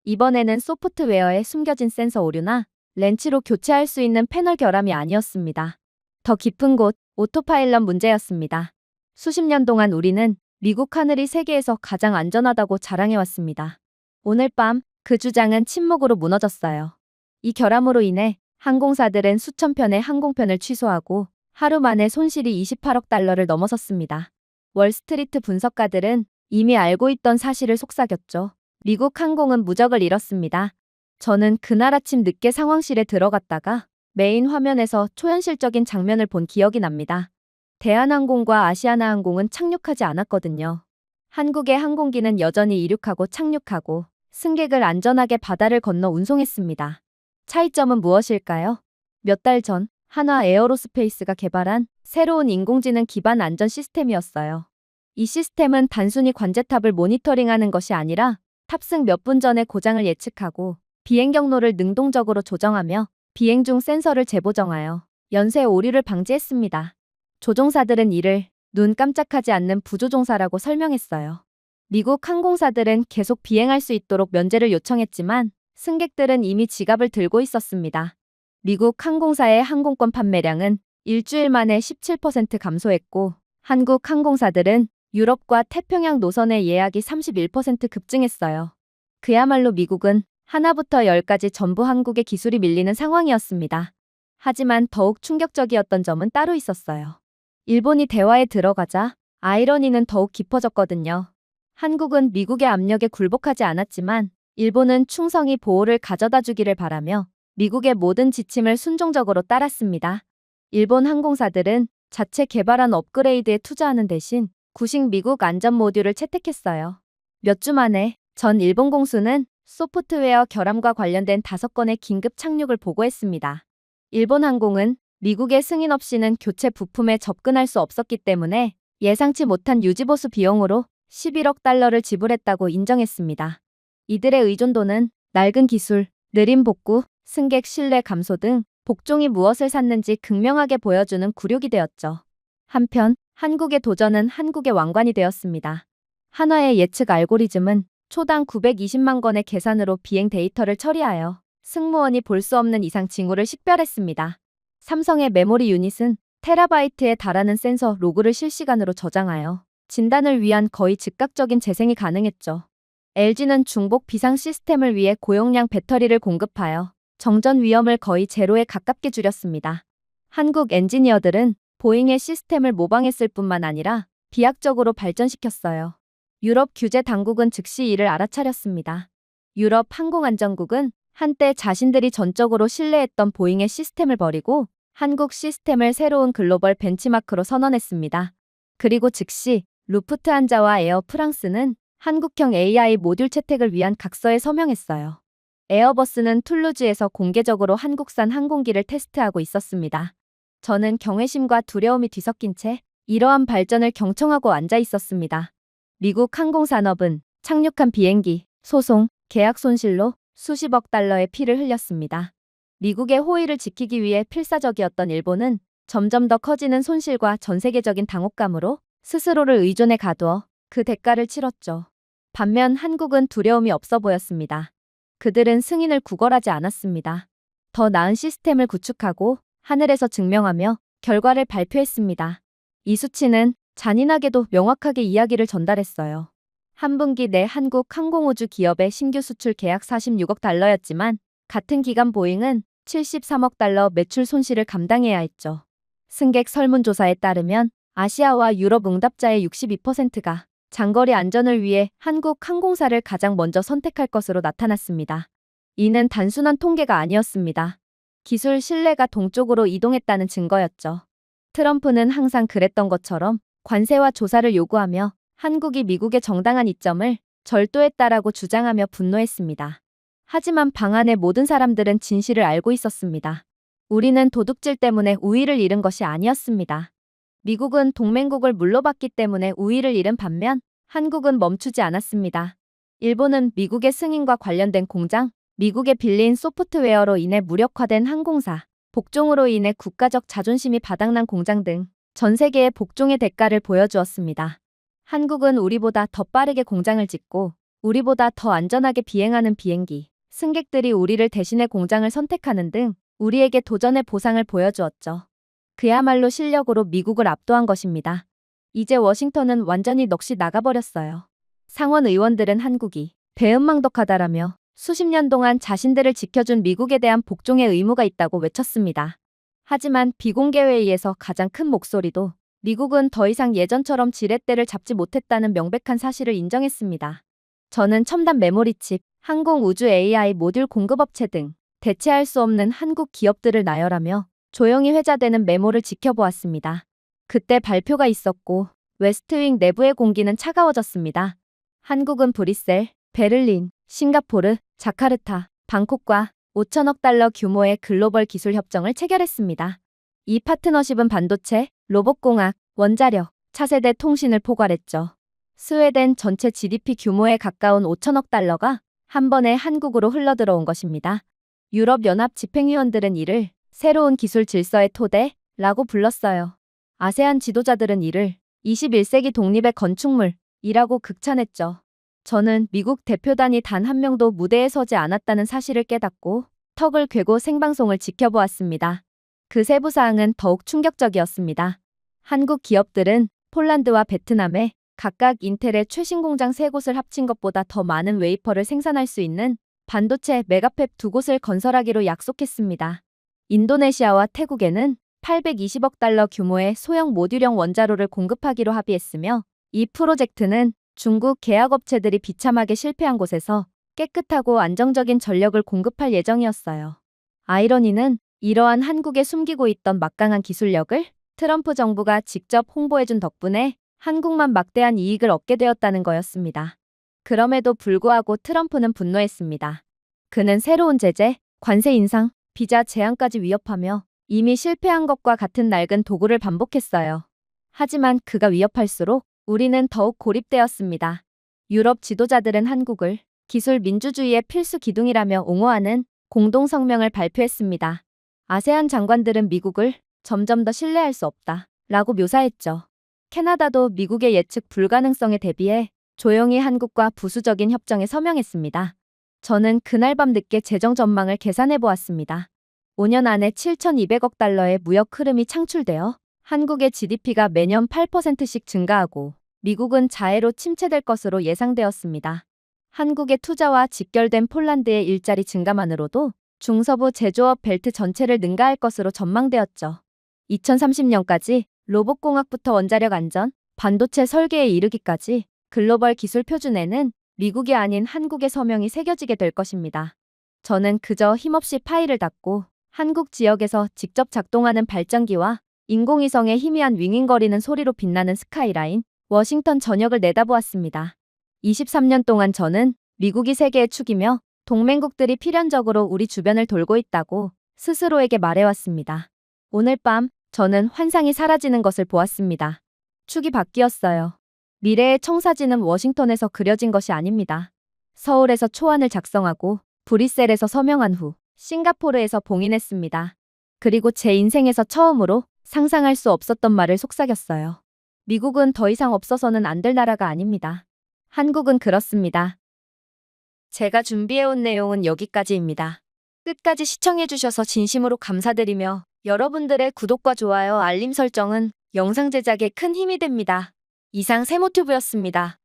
이번에는 소프트웨어에 숨겨진 센서 오류나 렌치로 교체할 수 있는 패널 결함이 아니었습니다. 더 깊은 곳, 오토파일럿 문제였습니다. 수십 년 동안 우리는 미국 하늘이 세계에서 가장 안전하다고 자랑해왔습니다. 오늘 밤 그 주장은 침묵으로 무너졌어요. 이 결함으로 인해 항공사들은 수천 편의 항공편을 취소하고 하루 만에 손실이 28억 달러를 넘어섰습니다. 월스트리트 분석가들은 이미 알고 있던 사실을 속삭였죠. 미국 항공은 무적을 잃었습니다. 저는 그날 아침 늦게 상황실에 들어갔다가 메인 화면에서 초현실적인 장면을 본 기억이 납니다. 대한항공과 아시아나항공은 착륙하지 않았거든요. 한국의 항공기는 여전히 이륙하고 착륙하고 승객을 안전하게 바다를 건너 운송했습니다. 차이점은 무엇일까요? 몇 달 전 한화 에어로스페이스가 개발한 새로운 인공지능 기반 안전 시스템이었어요. 이 시스템은 단순히 관제탑을 모니터링하는 것이 아니라 탑승 몇 분 전에 고장을 예측하고 비행 경로를 능동적으로 조정하며 비행 중 센서를 재보정하여 연쇄 오류를 방지했습니다. 조종사들은 이를 눈 깜짝하지 않는 부조종사라고 설명했어요. 미국 항공사들은 계속 비행할 수 있도록 면제를 요청했지만 승객들은 이미 지갑을 들고 있었습니다. 미국 항공사의 항공권 판매량은 일주일 만에 17% 감소했고 한국 항공사들은 유럽과 태평양 노선의 예약이 31% 급증했어요. 그야말로 미국은 하나부터 열까지 전부 한국의 기술이 밀리는 상황이었습니다. 하지만 더욱 충격적이었던 점은 따로 있었어요. 일본이 대화에 들어가자 아이러니는 더욱 깊어졌거든요. 한국은 미국의 압력에 굴복하지 않았지만 일본은 충성히 보호를 가져다 주기를 바라며 미국의 모든 지침을 순종적으로 따랐습니다. 일본 항공사들은 자체 개발한 업그레이드에 투자하는 대신 구식 미국 안전 모듈을 채택했어요. 몇 주 만에 전 일본 공수는 소프트웨어 결함과 관련된 5건의 긴급 착륙을 보고했습니다. 일본 항공은 미국의 승인 없이는 교체 부품에 접근할 수 없었기 때문에 예상치 못한 유지보수 비용으로 11억 달러를 지불했다고 인정했습니다. 이들의 의존도는 낡은 기술, 느린 복구, 승객 신뢰 감소 등 복종이 무엇을 샀는지 극명하게 보여주는 굴욕이 되었죠. 한편 한국의 도전은 한국의 왕관이 되었습니다. 한화의 예측 알고리즘은 초당 920만 건의 계산으로 비행 데이터를 처리하여 승무원이 볼 수 없는 이상 징후를 식별했습니다. 삼성의 메모리 유닛은 테라바이트에 달하는 센서 로그를 실시간으로 저장하여 진단을 위한 거의 즉각적인 재생이 가능했죠. LG는 중복 비상 시스템을 위해 고용량 배터리를 공급하여 정전 위험을 거의 제로에 가깝게 줄였습니다. 한국 엔지니어들은 보잉의 시스템을 모방했을 뿐만 아니라 비약적으로 발전시켰어요. 유럽 규제 당국은 즉시 이를 알아차렸습니다. 유럽 항공안전국은 한때 자신들이 전적으로 신뢰했던 보잉의 시스템을 버리고 한국 시스템을 새로운 글로벌 벤치마크로 선언했습니다. 그리고 즉시 루프트한자와 에어 프랑스는 한국형 AI 모듈 채택을 위한 각서에 서명했어요. 에어버스는 툴루즈에서 공개적으로 한국산 항공기를 테스트하고 있었습니다. 저는 경외심과 두려움이 뒤섞인 채 이러한 발전을 경청하고 앉아 있었습니다. 미국 항공산업은 착륙한 비행기, 소송, 계약 손실로 수십억 달러의 피를 흘렸습니다. 미국의 호의를 지키기 위해 필사적이었던 일본은 점점 더 커지는 손실과 전 세계적인 당혹감으로 스스로를 의존에 가두어 그 대가를 치렀죠. 반면 한국은 두려움이 없어 보였습니다. 그들은 승인을 구걸하지 않았습니다. 더 나은 시스템을 구축하고 하늘에서 증명하며 결과를 발표했습니다. 이 수치는 잔인하게도 명확하게 이야기를 전달했어요. 한 분기 내 한국 항공우주 기업의 신규 수출 계약 46억 달러였지만 같은 기간 보잉은 73억 달러 매출 손실을 감당해야 했죠. 승객 설문조사에 따르면 아시아와 유럽 응답자의 62%가 장거리 안전을 위해 한국 항공사를 가장 먼저 선택할 것으로 나타났습니다. 이는 단순한 통계가 아니었습니다. 기술 신뢰가 동쪽으로 이동했다는 증거였죠. 트럼프는 항상 그랬던 것처럼 관세와 조사를 요구하며 한국이 미국의 정당한 이점을 절도했다라고 주장하며 분노했습니다. 하지만 방 안의 모든 사람들은 진실을 알고 있었습니다. 우리는 도둑질 때문에 우위를 잃은 것이 아니었습니다. 미국은 동맹국을 물러봤기 때문에 우위를 잃은 반면 한국은 멈추지 않았습니다. 일본은 미국의 승인과 관련된 공장, 미국에 빌린 소프트웨어로 인해 무력화된 항공사, 복종으로 인해 국가적 자존심이 바닥난 공장 등 전 세계의 복종의 대가를 보여주었습니다. 한국은 우리보다 더 빠르게 공장을 짓고 우리보다 더 안전하게 비행하는 비행기, 승객들이 우리를 대신해 공장을 선택하는 등 우리에게 도전의 보상을 보여주었죠. 그야말로 실력으로 미국을 압도한 것입니다. 이제 워싱턴은 완전히 넋이 나가버렸어요. 상원 의원들은 한국이 배은망덕하다라며 수십 년 동안 자신들을 지켜준 미국에 대한 복종의 의무가 있다고 외쳤습니다. 하지만 비공개 회의에서 가장 큰 목소리도 미국은 더 이상 예전처럼 지렛대를 잡지 못했다는 명백한 사실을 인정했습니다. 저는 첨단 메모리칩, 항공 우주 AI 모듈 공급업체 등 대체할 수 없는 한국 기업들을 나열하며 조용히 회자되는 메모를 지켜보았습니다. 그때 발표가 있었고 웨스트윙 내부의 공기는 차가워졌습니다. 한국은 브뤼셀, 베를린, 싱가포르, 자카르타, 방콕과 5천억 달러 규모의 글로벌 기술 협정을 체결했습니다. 이 파트너십은 반도체, 로봇공학, 원자력, 차세대 통신을 포괄했죠. 스웨덴 전체 GDP 규모에 가까운 5천억 달러가 한 번에 한국으로 흘러들어온 것입니다. 유럽연합 집행위원들은 이를 새로운 기술 질서의 토대라고 불렀어요. 아세안 지도자들은 이를 21세기 독립의 건축물이라고 극찬했죠. 저는 미국 대표단이 단 한 명도 무대에 서지 않았다는 사실을 깨닫고 턱을 괴고 생방송을 지켜보았습니다. 그 세부 사항은 더욱 충격적이었습니다. 한국 기업들은 폴란드와 베트남에 각각 인텔의 최신 공장 3곳을 합친 것보다 더 많은 웨이퍼를 생산할 수 있는 반도체 메가팹 2곳을 건설하기로 약속했습니다. 인도네시아와 태국에는 820억 달러 규모의 소형 모듈형 원자로를 공급하기로 합의했으며 이 프로젝트는 중국 계약업체들이 비참하게 실패한 곳에서 깨끗하고 안정적인 전력을 공급할 예정이었어요. 아이러니는 이러한 한국에 숨기고 있던 막강한 기술력을 트럼프 정부가 직접 홍보해준 덕분에 한국만 막대한 이익을 얻게 되었다는 거였습니다. 그럼에도 불구하고 트럼프는 분노했습니다. 그는 새로운 제재, 관세 인상, 비자 제한까지 위협하며 이미 실패한 것과 같은 낡은 도구를 반복했어요. 하지만 그가 위협할수록 우리는 더욱 고립되었습니다. 유럽 지도자들은 한국을 기술 민주주의의 필수 기둥이라며 옹호하는 공동성명을 발표했습니다. 아세안 장관들은 미국을 점점 더 신뢰할 수 없다라고 묘사했죠. 캐나다도 미국의 예측 불가능성에 대비해 조용히 한국과 부수적인 협정에 서명했습니다. 저는 그날 밤 늦게 재정 전망을 계산해 보았습니다. 5년 안에 7,200억 달러의 무역 흐름이 창출되어 한국의 GDP가 매년 8%씩 증가하고 미국은 자해로 침체될 것으로 예상되었습니다. 한국의 투자와 직결된 폴란드의 일자리 증가만으로도 중서부 제조업 벨트 전체를 능가할 것으로 전망되었죠. 2030년까지 로봇공학부터 원자력 안전, 반도체 설계에 이르기까지 글로벌 기술 표준에는 미국이 아닌 한국의 서명이 새겨지게 될 것입니다. 저는 그저 힘없이 파일을 닫고 한국 지역에서 직접 작동하는 발전기와 인공위성의 희미한 윙윙거리는 소리로 빛나는 스카이라인, 워싱턴 전역을 내다보았습니다. 23년 동안 저는 미국이 세계의 축이며 동맹국들이 필연적으로 우리 주변을 돌고 있다고 스스로에게 말해왔습니다. 오늘 밤 저는 환상이 사라지는 것을 보았습니다. 축이 바뀌었어요. 미래의 청사진은 워싱턴에서 그려진 것이 아닙니다. 서울에서 초안을 작성하고 브뤼셀에서 서명한 후 싱가포르에서 봉인했습니다. 그리고 제 인생에서 처음으로 상상할 수 없었던 말을 속삭였어요. 미국은 더 이상 없어서는 안 될 나라가 아닙니다. 한국은 그렇습니다. 제가 준비해온 내용은 여기까지입니다. 끝까지 시청해주셔서 진심으로 감사드리며 여러분들의 구독과 좋아요, 알림 설정은 영상 제작에 큰 힘이 됩니다. 이상 세모튜브였습니다.